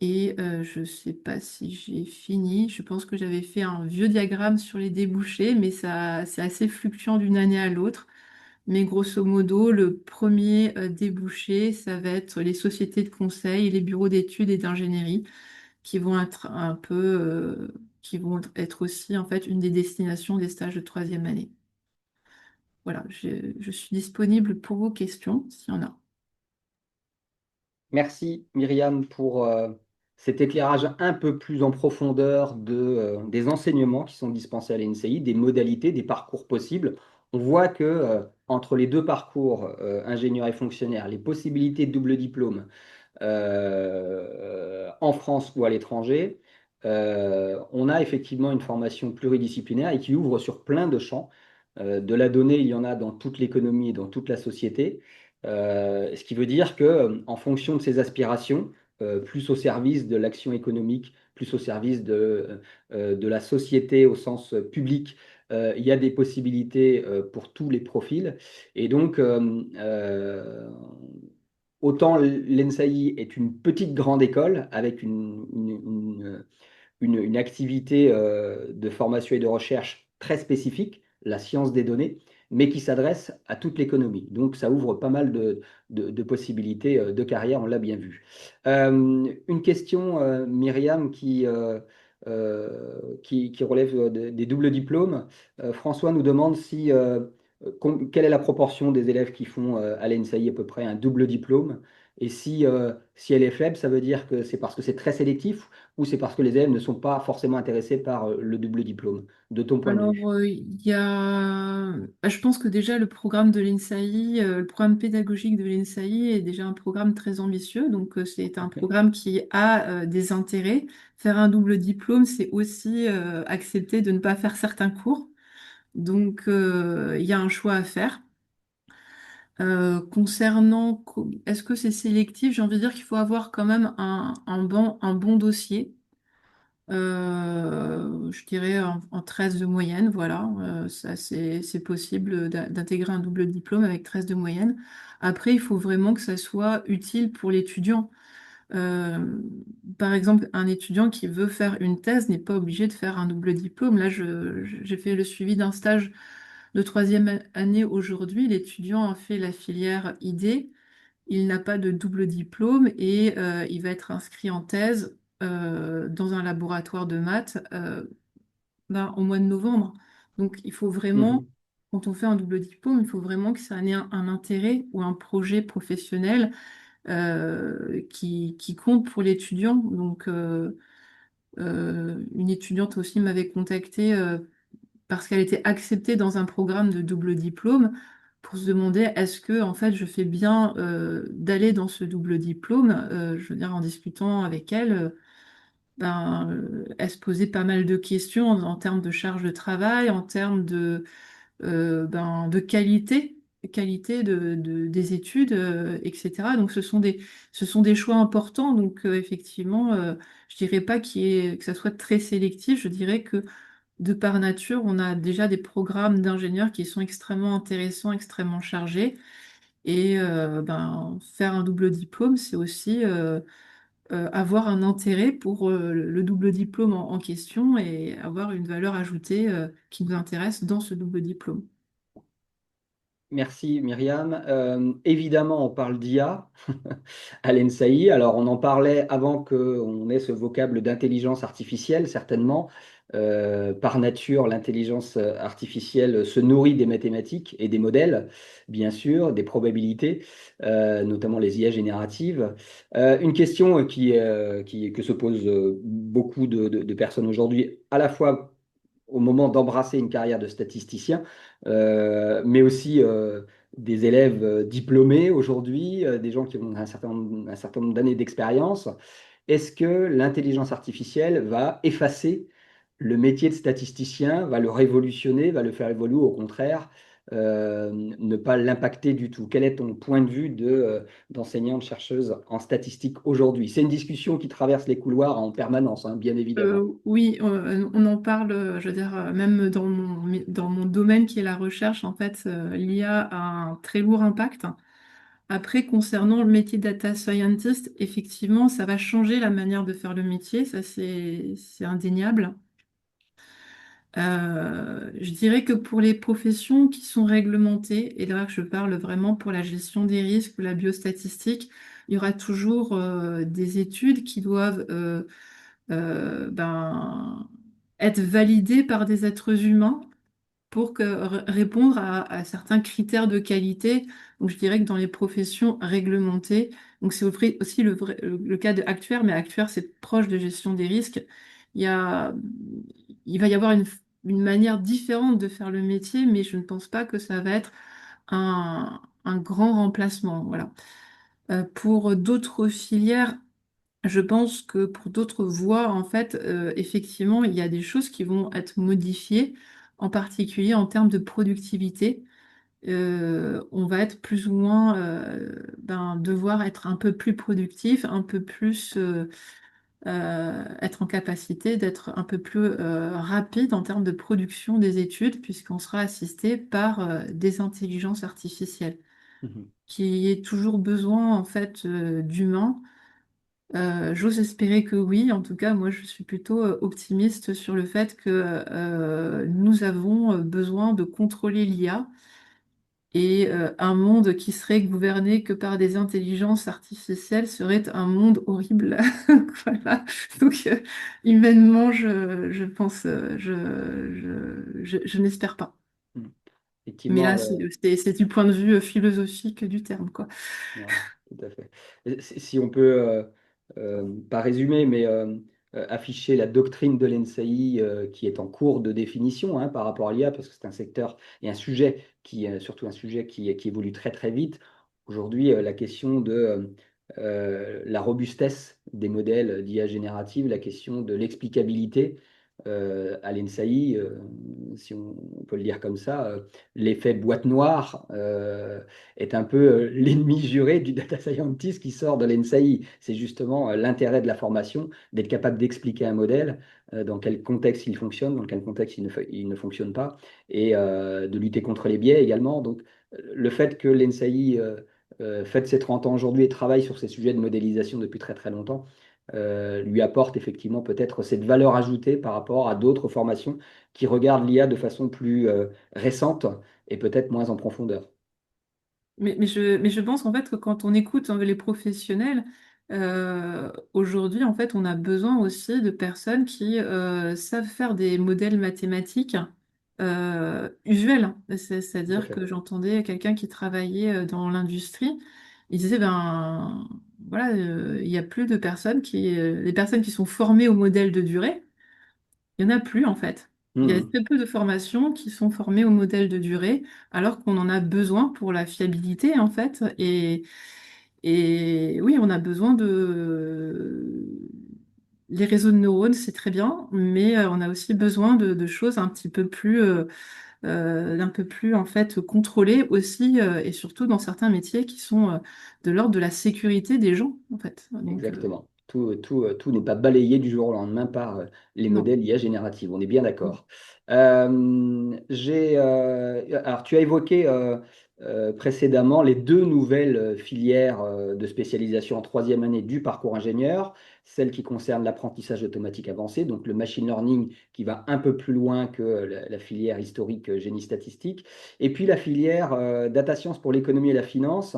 Et je ne sais pas si j'ai fini. Je pense que j'avais fait un vieux diagramme sur les débouchés, mais ça, c'est assez fluctuant d'une année à l'autre. Mais grosso modo, le premier débouché, ça va être les sociétés de conseil, les bureaux d'études et d'ingénierie qui vont être un peu, qui vont être aussi en fait une des destinations des stages de troisième année. Voilà, je suis disponible pour vos questions, s'il y en a. Merci Myriam pour cet éclairage un peu plus en profondeur des enseignements qui sont dispensés à l'ENCI, des modalités, des parcours possibles. On voit que entre les deux parcours, ingénieur et fonctionnaire, les possibilités de double diplôme en France ou à l'étranger, on a effectivement une formation pluridisciplinaire et qui ouvre sur plein de champs. De la donnée, il y en a dans toute l'économie et dans toute la société. Ce qui veut dire que, en fonction de ses aspirations, plus au service de l'action économique, plus au service de la société au sens public, il y a des possibilités pour tous les profils. Et donc, autant l'ENSAI est une petite grande école avec une activité de formation et de recherche très spécifique, la science des données, mais qui s'adresse à toute l'économie. Donc ça ouvre pas mal de possibilités de carrière, on l'a bien vu. Une question, Myriam, qui relève des doubles diplômes. François nous demande quelle est la proportion des élèves qui font à l'ENSAI à peu près un double diplôme. Et si elle est faible, ça veut dire que c'est parce que c'est très sélectif ou c'est parce que les élèves ne sont pas forcément intéressés par le double diplôme, de ton point de Alors, vue? il y a... je pense que déjà le programme de l'INSAI, le programme pédagogique de l'INSAI est déjà un programme très ambitieux. Donc, c'est un Ok. programme qui a des intérêts. Faire un double diplôme, c'est aussi accepter de ne pas faire certains cours. Donc, il y a un choix à faire. Concernant, est-ce que c'est sélectif? J'ai envie de dire qu'il faut avoir quand même un bon dossier. Je dirais en 13 de moyenne, voilà. Ça, c'est possible d'intégrer un double diplôme avec 13 de moyenne. Après, il faut vraiment que ça soit utile pour l'étudiant. Euh, Par exemple, un étudiant qui veut faire une thèse n'est pas obligé de faire un double diplôme. Là, j'ai fait le suivi d'un stage de troisième année aujourd'hui. L'étudiant a fait la filière ID. Il n'a pas de double diplôme et il va être inscrit en thèse dans un laboratoire de maths au mois de novembre. Donc, il faut vraiment, Mhm. quand on fait un double diplôme, il faut vraiment que ça ait un intérêt ou un projet professionnel qui compte pour l'étudiant. Donc, une étudiante aussi m'avait contactée parce qu'elle était acceptée dans un programme de double diplôme pour se demander est-ce que en fait je fais bien d'aller dans ce double diplôme. Je veux dire, en discutant avec elle, elle se posait pas mal de questions en termes de charge de travail, en termes de qualité des études, etc. Donc ce sont des choix importants. Donc effectivement, je dirais pas que ça soit très sélectif. Je dirais que de par nature, on a déjà des programmes d'ingénieurs qui sont extrêmement intéressants, extrêmement chargés. Et faire un double diplôme, c'est aussi avoir un intérêt pour le double diplôme en question et avoir une valeur ajoutée qui nous intéresse dans ce double diplôme. Merci Myriam. Évidemment, on parle d'IA à l'ENSAI. Alors, on en parlait avant qu'on ait ce vocable d'intelligence artificielle, certainement. Par nature, l'intelligence artificielle se nourrit des mathématiques et des modèles, bien sûr, des probabilités, notamment les IA génératives. Une question que se posent beaucoup de personnes aujourd'hui, à la fois au moment d'embrasser une carrière de statisticien, mais aussi des élèves diplômés aujourd'hui, des gens qui ont un certain nombre d'années d'expérience. Est-ce que l'intelligence artificielle va effacer le métier de statisticien, va le révolutionner, va le faire évoluer, au contraire, ne pas l'impacter du tout? Quel est ton point de vue d'enseignante chercheuse en statistique aujourd'hui? C'est une discussion qui traverse les couloirs en permanence, hein, bien évidemment. Oui, on en parle, je veux dire, même dans mon domaine qui est la recherche, en fait, l'IA a un très lourd impact. Après, concernant le métier data scientist, effectivement, ça va changer la manière de faire le métier, ça c'est indéniable. Je dirais que pour les professions qui sont réglementées, et là je parle vraiment pour la gestion des risques ou la biostatistique, il y aura toujours des études qui doivent être validées par des êtres humains pour répondre à certains critères de qualité. Donc, je dirais que dans les professions réglementées, donc c'est aussi le cas de actuaire, mais actuaire, c'est proche de gestion des risques. Il y a, il va y avoir une manière différente de faire le métier, mais je ne pense pas que ça va être un grand remplacement. Voilà. Pour d'autres filières, je pense que pour d'autres voies, en fait, effectivement, il y a des choses qui vont être modifiées, en particulier en termes de productivité. On va être plus ou moins, devoir être un peu plus productif, un peu plus être en capacité d'être un peu plus rapide en termes de production des études, puisqu'on sera assisté par des intelligences artificielles, Mhm. qui est toujours besoin en fait d'humains. J'ose espérer que oui. En tout cas, moi, je suis plutôt optimiste sur le fait que nous avons besoin de contrôler l'IA et un monde qui serait gouverné que par des intelligences artificielles serait un monde horrible. Voilà. Donc, humainement, je pense, je n'espère pas. Mhm. Mais Effectivement, là, c'est du point de vue philosophique du terme, quoi. ouais, tout à fait. Si on peut, pas résumer, mais afficher la doctrine de l'ENSAI qui est en cours de définition, hein, par rapport à l'IA, parce que c'est un secteur et un sujet surtout un sujet qui évolue très très vite. Aujourd'hui, la question de la robustesse des modèles d'IA générative, la question de l'explicabilité, à l'ENSAI, si on peut le dire comme ça, l'effet boîte noire est un peu l'ennemi juré du data scientist qui sort de l'ENSAI. C'est justement l'intérêt de la formation, d'être capable d'expliquer un modèle, dans quel contexte il fonctionne, dans quel contexte il ne fonctionne pas, et de lutter contre les biais également. Donc, le fait que l'ENSAI fête ses 30 ans aujourd'hui et travaille sur ces sujets de modélisation depuis très très longtemps, lui apporte effectivement peut-être cette valeur ajoutée par rapport à d'autres formations qui regardent l'IA de façon plus récente et peut-être moins en profondeur. Mais je pense en fait que quand on écoute les professionnels, aujourd'hui, en fait, on a besoin aussi de personnes qui savent faire des modèles mathématiques usuels, hein. Tout à C'est-à-dire fait. que j'entendais quelqu'un qui travaillait dans l'industrie, il disait, ben voilà, il n'y a plus de personnes les personnes qui sont formées au modèle de durée, il n'y en a plus en fait. Il y a Mhm. très peu de formations qui sont formées au modèle de durée, alors qu'on en a besoin pour la fiabilité en fait. Et oui, on a besoin de... Les réseaux de neurones, c'est très bien, mais on a aussi besoin de choses un peu plus en fait contrôlées aussi, et surtout dans certains métiers qui sont de l'ordre de la sécurité des gens en fait. Donc, Exactement. Tout n'est pas balayé du jour au lendemain par les non. modèles IA génératifs. On est bien d'accord. Alors, tu as évoqué précédemment les deux nouvelles filières de spécialisation en troisième année du parcours ingénieur, celle qui concerne l'apprentissage automatique avancé, donc le machine learning qui va un peu plus loin que la filière historique génie statistique, et puis la filière data science pour l'économie et la finance.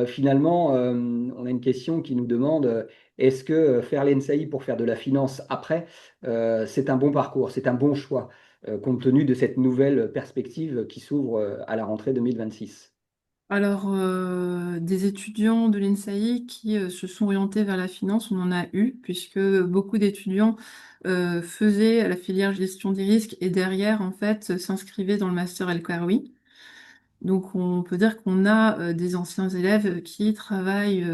Finalement, on a une question qui nous demande est-ce que faire l'ENSAI pour faire de la finance après, c'est un bon parcours, c'est un bon choix, compte tenu de cette nouvelle perspective qui s'ouvre à la rentrée 2026? Alors, des étudiants de l'INSAI qui se sont orientés vers la finance, on en a eu, puisque beaucoup d'étudiants faisaient la filière gestion des risques et derrière, en fait, s'inscrivaient dans le master El-Karoui. Donc, on peut dire qu'on a des anciens élèves qui travaillent,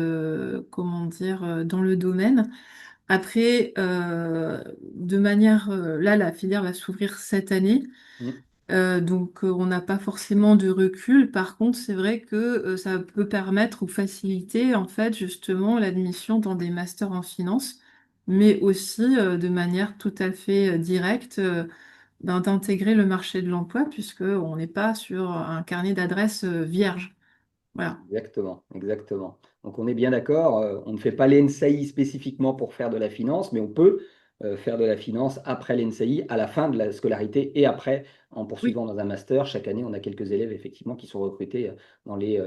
comment dire, dans le domaine. Après, là, la filière va s'ouvrir cette année. Mm. Donc, on n'a pas forcément de recul. Par contre, c'est vrai que ça peut permettre ou faciliter en fait justement l'admission dans des masters en finance, mais aussi de manière tout à fait directe d'intégrer le marché de l'emploi puisque on n'est pas sur un carnet d'adresses vierge. Voilà. Exactement, exactement. Donc on est bien d'accord, on ne fait pas l'ENSAI spécifiquement pour faire de la finance, mais on peut faire de la finance après l'ENSAI, à la fin de la scolarité et après, en Oui. poursuivant dans un master. Chaque année, on a quelques élèves effectivement qui sont recrutés dans les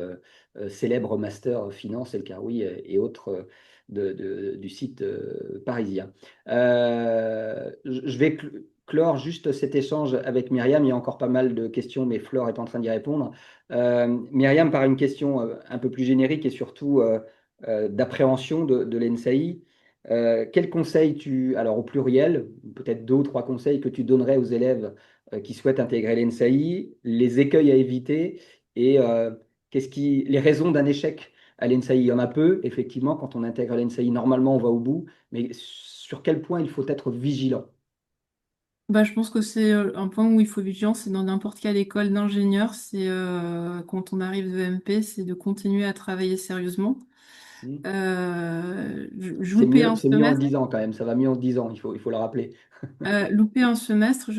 célèbres masters finance, El Karoui et autres du site parisien. Je vais clore juste cet échange avec Myriam. Il y a encore pas mal de questions, mais Flore est en train d'y répondre. Myriam, par une question un peu plus générique et surtout d'appréhension de l'ENSAI, quels conseils alors au pluriel, peut-être deux ou trois conseils que tu donnerais aux élèves qui souhaitent intégrer l'ENSAI, les écueils à éviter et les raisons d'un échec à l'ENSAI? Il y en a peu, effectivement, quand on intègre l'ENSAI, normalement on va au bout, mais sur quel point il faut être vigilant? Bah, je pense que c'est un point où il faut vigilance, c'est dans n'importe quelle école d'ingénieur, c'est quand on arrive de MP, c'est de continuer à travailler sérieusement. Hmm. Je loupais un C'est mieux en le semestre. disant quand même, ça va mieux en le disant, il faut le rappeler. Louper un semestre,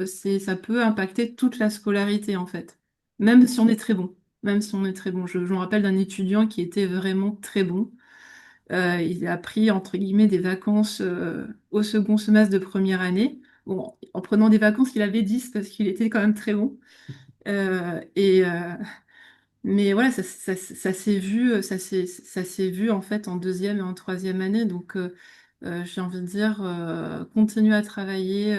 ça peut impacter toute la scolarité en fait. Même si on est très bon. Même si on est très bon. Je me rappelle d'un étudiant qui était vraiment très bon. Il a pris entre guillemets des vacances au second semestre de première année. Bon, en prenant des vacances, il avait 10 parce qu'il était quand même très bon. Euh, et, euh, mais voilà, ça s'est vu, ça s'est vu en fait en deuxième et en troisième année. Donc, j'ai envie de dire, continuer à travailler,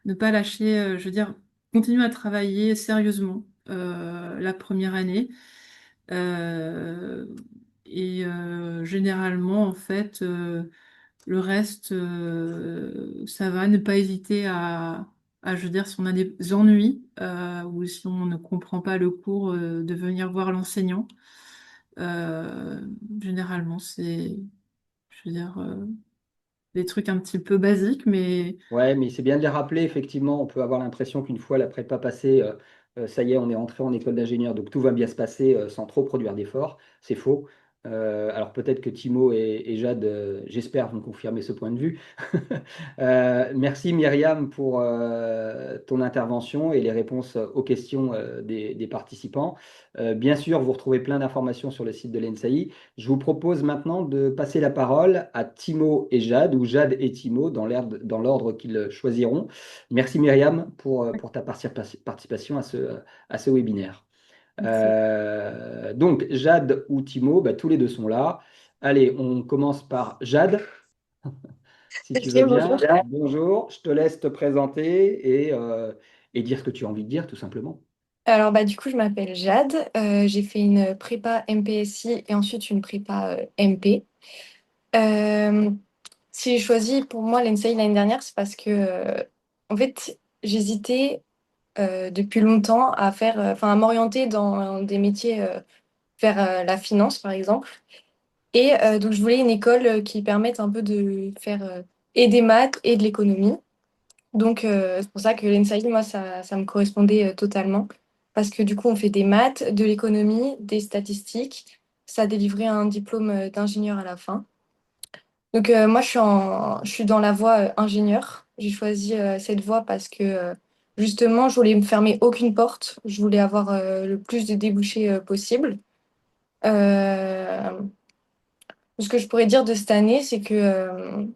ne pas lâcher, je veux dire, continuer à travailler sérieusement la première année. Euh, Généralement, en fait, le reste, ça va. Ne pas hésiter je veux dire, si on a des ennuis ou si on ne comprend pas le cours, de venir voir l'enseignant. Euh, Généralement, je veux dire, des trucs un petit peu basiques, mais Ouais, mais c'est bien de les rappeler. Effectivement, on peut avoir l'impression qu'une fois la prépa passée, ça y est, on est entré en école d'ingénieur, donc tout va bien se passer sans trop produire d'efforts. C'est faux. Alors peut-être que Timo et Jade, j'espère, vont confirmer ce point de vue. Merci Myriam pour ton intervention et les réponses aux questions des participants. Bien sûr, vous retrouvez plein d'informations sur le site de l'ENSAI. Je vous propose maintenant de passer la parole à Timo et Jade, ou Jade et Timo, dans l'ordre qu'ils choisiront. Merci Myriam pour ta participation à ce webinaire. merci. Donc, Jade ou Timo, bah, tous les deux sont là. Allez, on commence par Jade, si tu Ok, veux bonjour. bien. Bonjour, je te laisse te présenter et dire ce que tu as envie de dire, tout simplement. Alors, du coup, je m'appelle Jade. J'ai fait une prépa MPSI et ensuite une prépa MP. Euh, Si j'ai choisi pour moi l'ENSEI l'année dernière, c'est parce que, en fait, j'hésitais depuis longtemps à faire, enfin, à m'orienter dans des métiers vers la finance, par exemple. Et donc, je voulais une école qui permette un peu de faire et des maths et de l'économie. Donc, c'est pour ça que l'ENSAI, moi, ça me correspondait totalement. Parce que du coup, on fait des maths, de l'économie, des statistiques. Ça délivrait un diplôme d'ingénieur à la fin. Donc, moi, je suis dans la voie ingénieur. J'ai choisi cette voie parce que, justement, je voulais me fermer aucune porte. Je voulais avoir le plus de débouchés possible. Euh, Ce que je pourrais dire de cette année, c'est que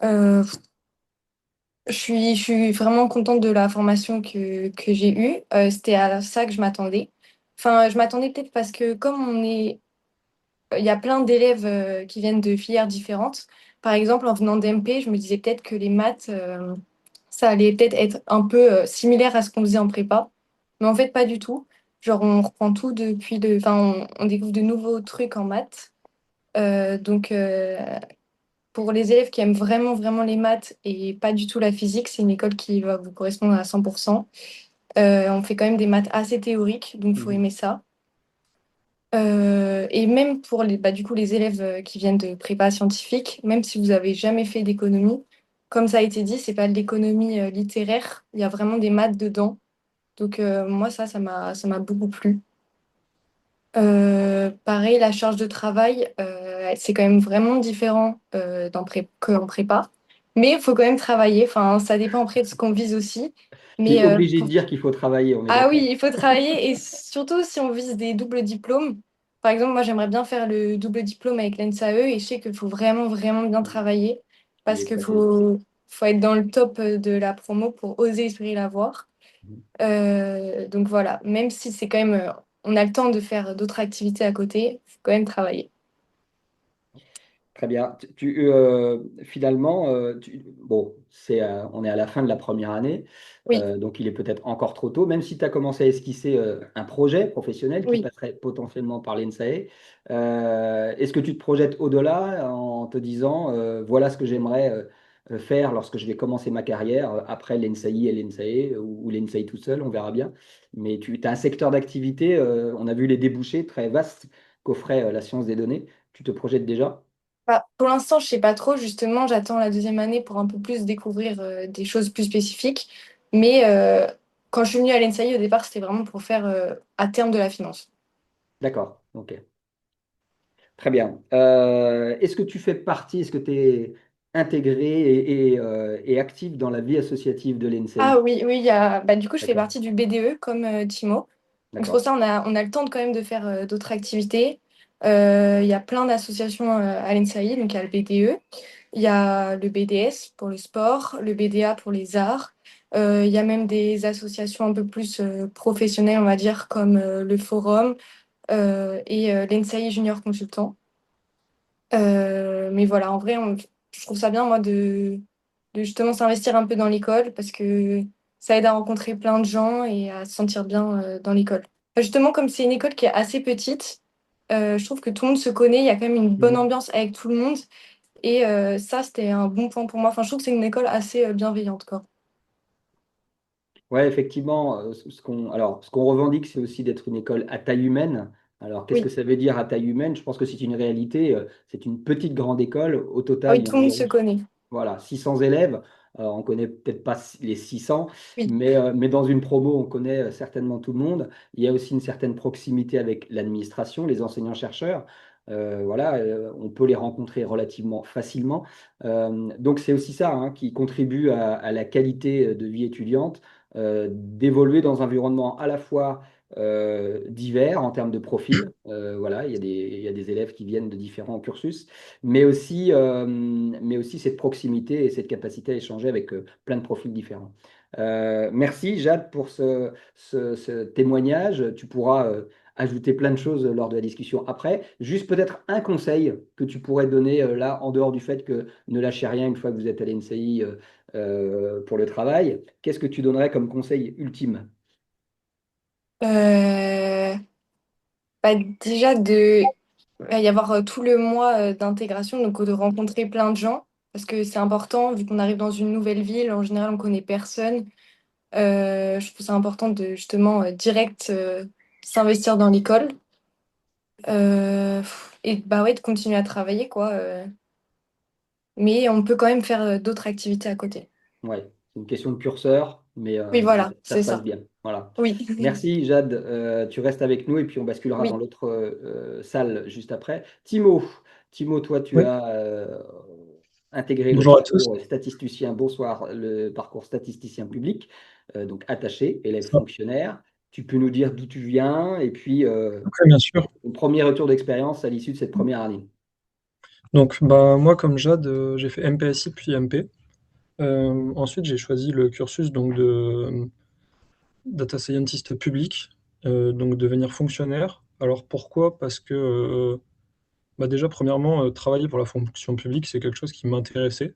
euh, je suis vraiment contente de la formation que j'ai eue. C'était à ça que je m'attendais. Enfin, je m'attendais peut-être parce que comme il y a plein d'élèves qui viennent de filières différentes. Par exemple, en venant d'MP, je me disais peut-être que les maths, ça allait peut-être être un peu similaire à ce qu'on faisait en prépa. Mais en fait, pas du tout. Genre, on reprend tout depuis enfin, on découvre de nouveaux trucs en maths. Donc, pour les élèves qui aiment vraiment, vraiment les maths et pas du tout la physique, c'est une école qui va vous correspondre à 100%. On fait quand même des maths assez théoriques, donc il faut Mhm. aimer ça. Et même pour du coup, les élèves qui viennent de prépa scientifique, même si vous n'avez jamais fait d'économie, comme ça a été dit, c'est pas de l'économie littéraire, il y a vraiment des maths dedans. Donc moi, ça m'a beaucoup plu. Pareil, la charge de travail, c'est quand même vraiment différent qu'en prépa. Mais il faut quand même travailler. Enfin, ça dépend après de ce qu'on vise aussi. Tu es Mais obligé de dire qu'il faut travailler, on est ah oui, d'accord. il faut travailler. Et surtout si on vise des doubles diplômes. Par exemple, moi, j'aimerais bien faire le double diplôme avec l'ENSAE et je sais qu'il faut vraiment, vraiment bien Mhm. travailler Il parce est qu'il pas facile. faut être dans le top de la promo pour oser espérer l'avoir. Mhm. Donc voilà, même si c'est quand même, on a le temps de faire d'autres activités à côté, il faut quand même travailler. Très bien. Finalement, bon, on est à la fin de la première année, Oui, donc il est peut-être encore trop tôt, même si tu as commencé à esquisser un projet professionnel qui oui. passerait potentiellement par l'ENSAE. Est-ce que tu te projettes au-delà en te disant, voilà ce que j'aimerais faire lorsque je vais commencer ma carrière après l'ENSAI et l'ENSAE, ou l'ENSAE tout seul, on verra bien. Mais tu as un secteur d'activité, on a vu les débouchés très vastes qu'offrait la science des données. Tu te projettes déjà? Pour l'instant, je sais pas trop. Justement, j'attends la deuxième année pour un peu plus découvrir des choses plus spécifiques. Mais quand je suis venue à l'ENSAI, au départ, c'était vraiment pour faire à terme de la finance. D'accord, ok. Très bien. Est-ce que tu fais partie, est-ce que tu es intégré et actif dans la vie associative de Ah l'ENSAI? oui, oui, du coup, je fais D'accord, partie du BDE comme Timo. Donc c'est pour d'accord. ça on a le temps de, quand même de faire d'autres activités. Il y a plein d'associations à l'ENSAI, donc il y a le BDE, il y a le BDS pour le sport, le BDA pour les arts. Il y a même des associations un peu plus professionnelles, on va dire, comme le Forum et l'ENSAI Junior Consultant. Mais voilà, en vrai, je trouve ça bien, moi, de justement s'investir un peu dans l'école parce que ça aide à rencontrer plein de gens et à se sentir bien dans l'école. Enfin, justement, comme c'est une école qui est assez petite, je trouve que tout le monde se connaît, il y a quand même une bonne Mhm. ambiance avec tout le monde et ça, c'était un bon point pour moi. Enfin, je trouve que c'est une école assez bienveillante, quoi. Ouais, effectivement, alors, ce qu'on revendique, c'est aussi d'être une école à taille humaine, Alors, qu'est-ce que Oui. ça veut dire à taille humaine? Je pense que c'est une réalité. C'est une petite grande école. Au Ah total, oui, il y a tout le monde environ se connaît. voilà, 600 élèves. On connaît peut-être pas les 600, Oui. mais dans une promo, on connaît certainement tout le monde. Il y a aussi une certaine proximité avec l'administration, les enseignants-chercheurs. Voilà, on peut les rencontrer relativement facilement. Donc, c'est aussi ça hein, qui contribue à la qualité de vie étudiante, d'évoluer dans un environnement à la fois divers en termes de profil. Voilà, il y a des élèves qui viennent de différents cursus, mais aussi cette proximité et cette capacité à échanger avec plein de profils différents. Merci Jade pour ce témoignage. Tu pourras ajouter plein de choses lors de la discussion après. Juste peut-être un conseil que tu pourrais donner là, en dehors du fait que ne lâchez rien une fois que vous êtes à l'NCI pour le travail. Qu'est-ce que tu donnerais comme conseil ultime? Euh, Bah, déjà, il va y avoir tout le mois d'intégration, donc de rencontrer plein de gens, parce que c'est important, vu qu'on arrive dans une nouvelle ville, en général, on connaît personne. Je trouve ça important de justement direct s'investir dans l'école. Et bah ouais, de continuer à travailler, quoi. Mais on peut quand même faire d'autres activités à côté. Ouais, c'est une question de curseur, Oui, mais voilà, ça c'est se passe ça. bien. Voilà. Oui, Merci Jade. Tu restes avec nous et puis on basculera dans oui. l'autre salle juste après. Timo, toi, tu Oui, as intégré le bonjour à tous. parcours statisticien, bonsoir, le parcours statisticien public, donc attaché, élève Ça, fonctionnaire. Tu peux nous dire d'où tu viens et puis après, bien sûr. un premier retour d'expérience à l'issue de cette première année. Donc, bah, moi, comme Jade, j'ai fait MPSI puis MP. Ensuite, j'ai choisi le cursus donc, de data scientist public, donc devenir fonctionnaire. Alors, pourquoi? Parce que, bah, déjà, premièrement, travailler pour la fonction publique, c'est quelque chose qui m'intéressait.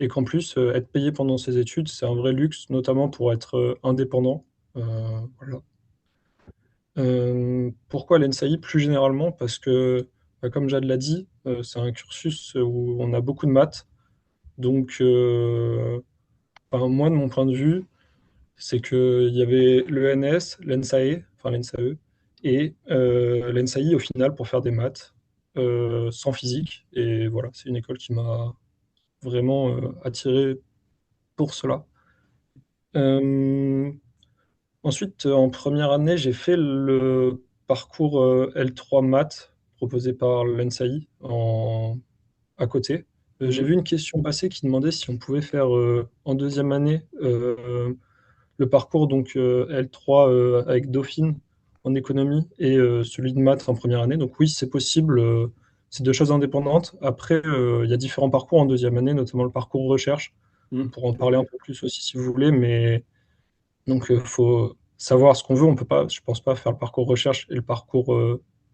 Et qu'en plus, être payé pendant ses études, c'est un vrai luxe, notamment pour être indépendant. Euh, voilà. Pourquoi l'NSAI plus généralement? Parce que, bah, comme Jade l'a dit, c'est un cursus où on a beaucoup de maths. Donc, enfin, moi, de mon point de vue, c'est qu'il y avait l'ENS, l'ENSAE, enfin l'ENSAE, et l'NSAI au final pour faire des maths sans physique. Et voilà, c'est une école qui m'a vraiment attiré pour cela. Euh, Ensuite, en première année, j'ai fait le parcours L3 maths proposé par l'ENSAI à côté. J'ai vu Mhm. une question passer qui demandait si on pouvait faire en deuxième année le parcours donc L3 avec Dauphine en économie et celui de maths en première année. Donc oui, c'est possible. C'est deux choses indépendantes. Après, il y a différents parcours en deuxième année, notamment le parcours recherche. On Mhm. pourra en Tout à parler un fait. peu plus aussi si vous voulez, mais donc, il faut savoir ce qu'on veut. On peut pas, je pense pas faire le parcours recherche et le parcours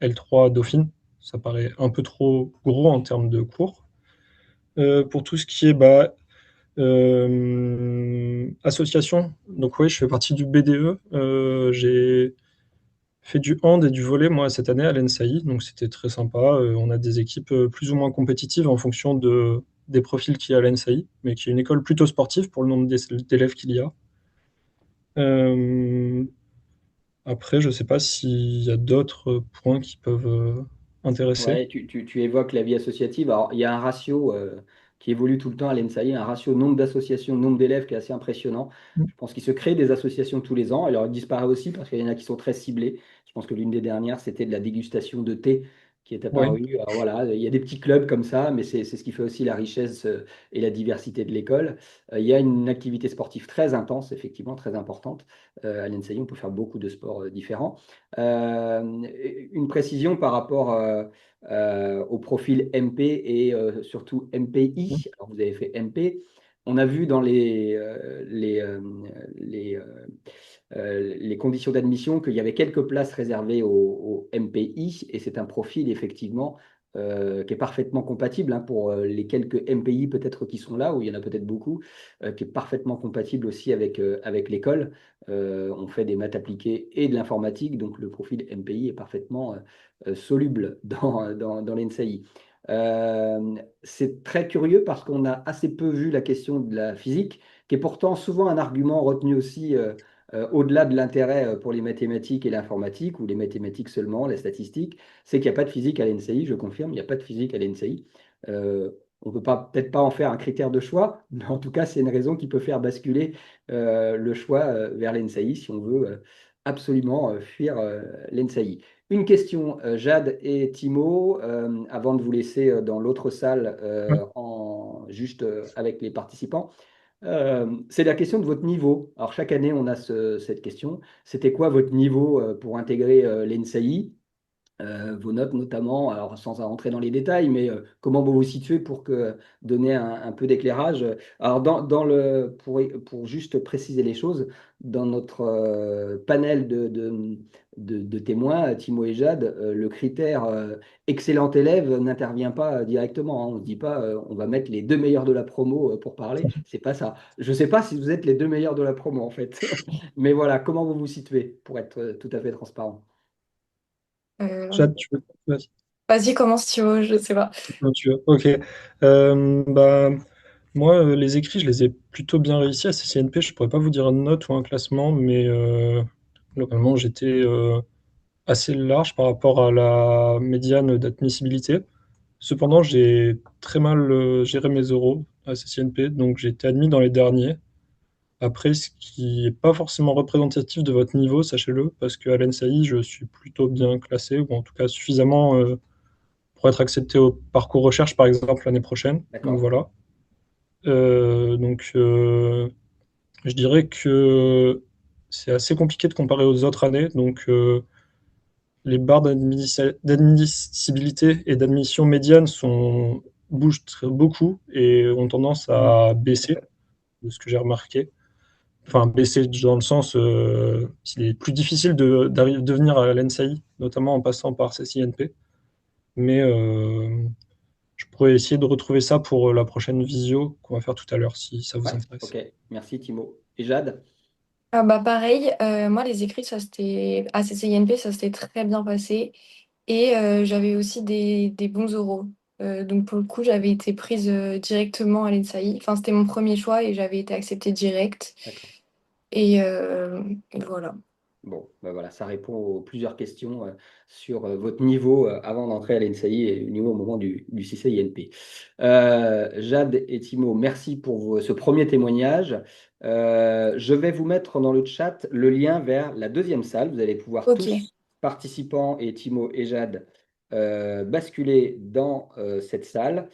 L3 Dauphine. Ça paraît un peu trop gros en termes de cours. Pour tout ce qui est bah, association, donc oui, je fais partie du BDE. J'ai fait du hand et du volley moi cette année à l'ENSAI, donc c'était très sympa. On a des équipes plus ou moins compétitives en fonction des profils qu'il y a à l'ENSAI, mais qui est une école plutôt sportive pour le nombre d'élèves qu'il y a. Euh, Après, je sais pas s'il y a d'autres points qui peuvent intéresser. Ouais, tu évoques la vie associative. Alors, il y a un ratio qui évolue tout le temps à l'ENSAI, un ratio nombre d'associations, nombre d'élèves qui est assez impressionnant. Je pense qu'il se crée des associations tous les ans. Alors, il disparaît aussi parce qu'il y en a qui sont très ciblées. Je pense que l'une des dernières, c'était de la dégustation de thé qui est Oui, apparue. Alors, voilà, il y a des petits clubs comme ça, mais c'est ce qui fait aussi la richesse et la diversité de l'école. Il y a une activité sportive très intense, effectivement, très importante. À l'ENSAI, on peut faire beaucoup de sports différents. Euh, une précision par rapport au profil MP et surtout MPI. Alors, vous avez fait MP. On a vu dans les, euh, les conditions d'admission qu'il y avait quelques places réservées au MPI et c'est un profil effectivement qui est parfaitement compatible hein, pour les quelques MPI peut-être qui sont là, où il y en a peut-être beaucoup, qui est parfaitement compatible aussi avec l'école. On fait des maths appliquées et de l'informatique, donc le profil MPI est parfaitement soluble dans l'NSAI. C'est très curieux parce qu'on a assez peu vu la question de la physique, qui est pourtant souvent un argument retenu aussi au-delà de l'intérêt pour les mathématiques et l'informatique, ou les mathématiques seulement, la statistique, c'est qu'il n'y a pas de physique à l'ENSAI, je confirme, il n'y a pas de physique à l'ENSAI. On ne peut peut-être pas en faire un critère de choix, mais en tout cas, c'est une raison qui peut faire basculer le choix vers l'ENSAI si on veut absolument fuir l'ENSAI. Une question, Jade et Timo, avant de vous laisser dans l'autre salle Ouais. juste avec les participants. C'est la question de votre niveau. Alors, chaque année, on a cette question. C'était quoi votre niveau pour intégrer l'ENSAI? Vos notes notamment, alors sans rentrer dans les détails, mais comment vous vous situez pour donner un peu d'éclairage. Alors, pour juste préciser les choses, dans notre panel de témoins, Timo et Jade, le critère excellent élève n'intervient pas directement, hein. On ne se dit pas on va mettre les deux meilleurs de la promo pour parler. C'est pas ça. Je ne sais pas si vous êtes les deux meilleurs de la promo en fait. Mais voilà, comment vous vous situez pour être tout à fait transparent. Euh, Jade, tu veux... Vas-y. Vas-y, commence Thibaut, je sais pas. Non, tu veux. Ok. Bah, moi, les écrits, je les ai plutôt bien réussis. À CCNP, je pourrais pas vous dire une note ou un classement, mais globalement, j'étais assez large par rapport à la médiane d'admissibilité. Cependant, j'ai très mal géré mes euros à CCNP, donc j'ai été admis dans les derniers. Après, ce qui n'est pas forcément représentatif de votre niveau, sachez-le, parce qu'à l'ENSAI, je suis plutôt bien classé, ou en tout cas suffisamment pour être accepté au parcours recherche, par exemple, l'année prochaine. Donc D'accord? voilà. Je dirais que c'est assez compliqué de comparer aux autres années. Les barres d'admissibilité et d'admission médiane bougent beaucoup et ont tendance Hmm. à baisser, de ce que j'ai remarqué. Enfin, baisser dans le sens, il est plus difficile de venir à l'ENSAI, notamment en passant par CCNP. Mais je pourrais essayer de retrouver ça pour la prochaine visio qu'on va faire tout à l'heure, si ça vous Ouais, intéresse. ok. Merci Timo. Et Jade? Ah bah pareil, moi les écrits, ça c'était à CCINP, ça s'était très bien passé. Et j'avais aussi des bons euros. Donc pour le coup, j'avais été prise directement à l'ENSAI. Enfin, c'était mon premier choix et j'avais été acceptée direct. D'accord. Et voilà. Bon, ben voilà, ça répond aux plusieurs questions sur votre niveau avant d'entrer à l'ENSAI et le niveau au moment du CCINP. Jade et Timo, merci pour ce premier témoignage. Je vais vous mettre dans le chat le lien vers la deuxième salle. Vous allez pouvoir Ok, tous, participants et Timo et Jade, basculer dans cette salle.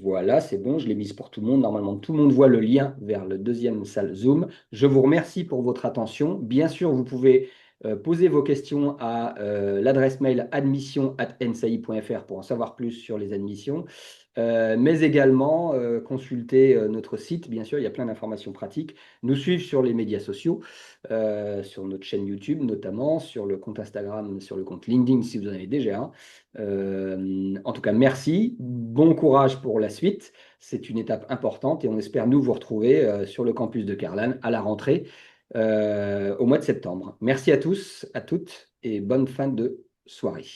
Voilà, c'est bon, je l'ai mise pour tout le monde. Normalement, tout le monde voit le lien vers la deuxième salle Zoom. Je vous remercie pour votre attention. Bien sûr, vous pouvez poser vos questions à l'adresse mail admission@nsai.fr pour en savoir plus sur les admissions, mais également consulter notre site. Bien sûr, il y a plein d'informations pratiques. Nous suivre sur les médias sociaux, sur notre chaîne YouTube notamment, sur le compte Instagram, sur le compte LinkedIn si vous en avez déjà un. En tout cas, merci. Bon courage pour la suite. C'est une étape importante et on espère nous vous retrouver sur le campus de Carlan à la rentrée au mois de septembre. Merci à tous, à toutes et bonne fin de soirée.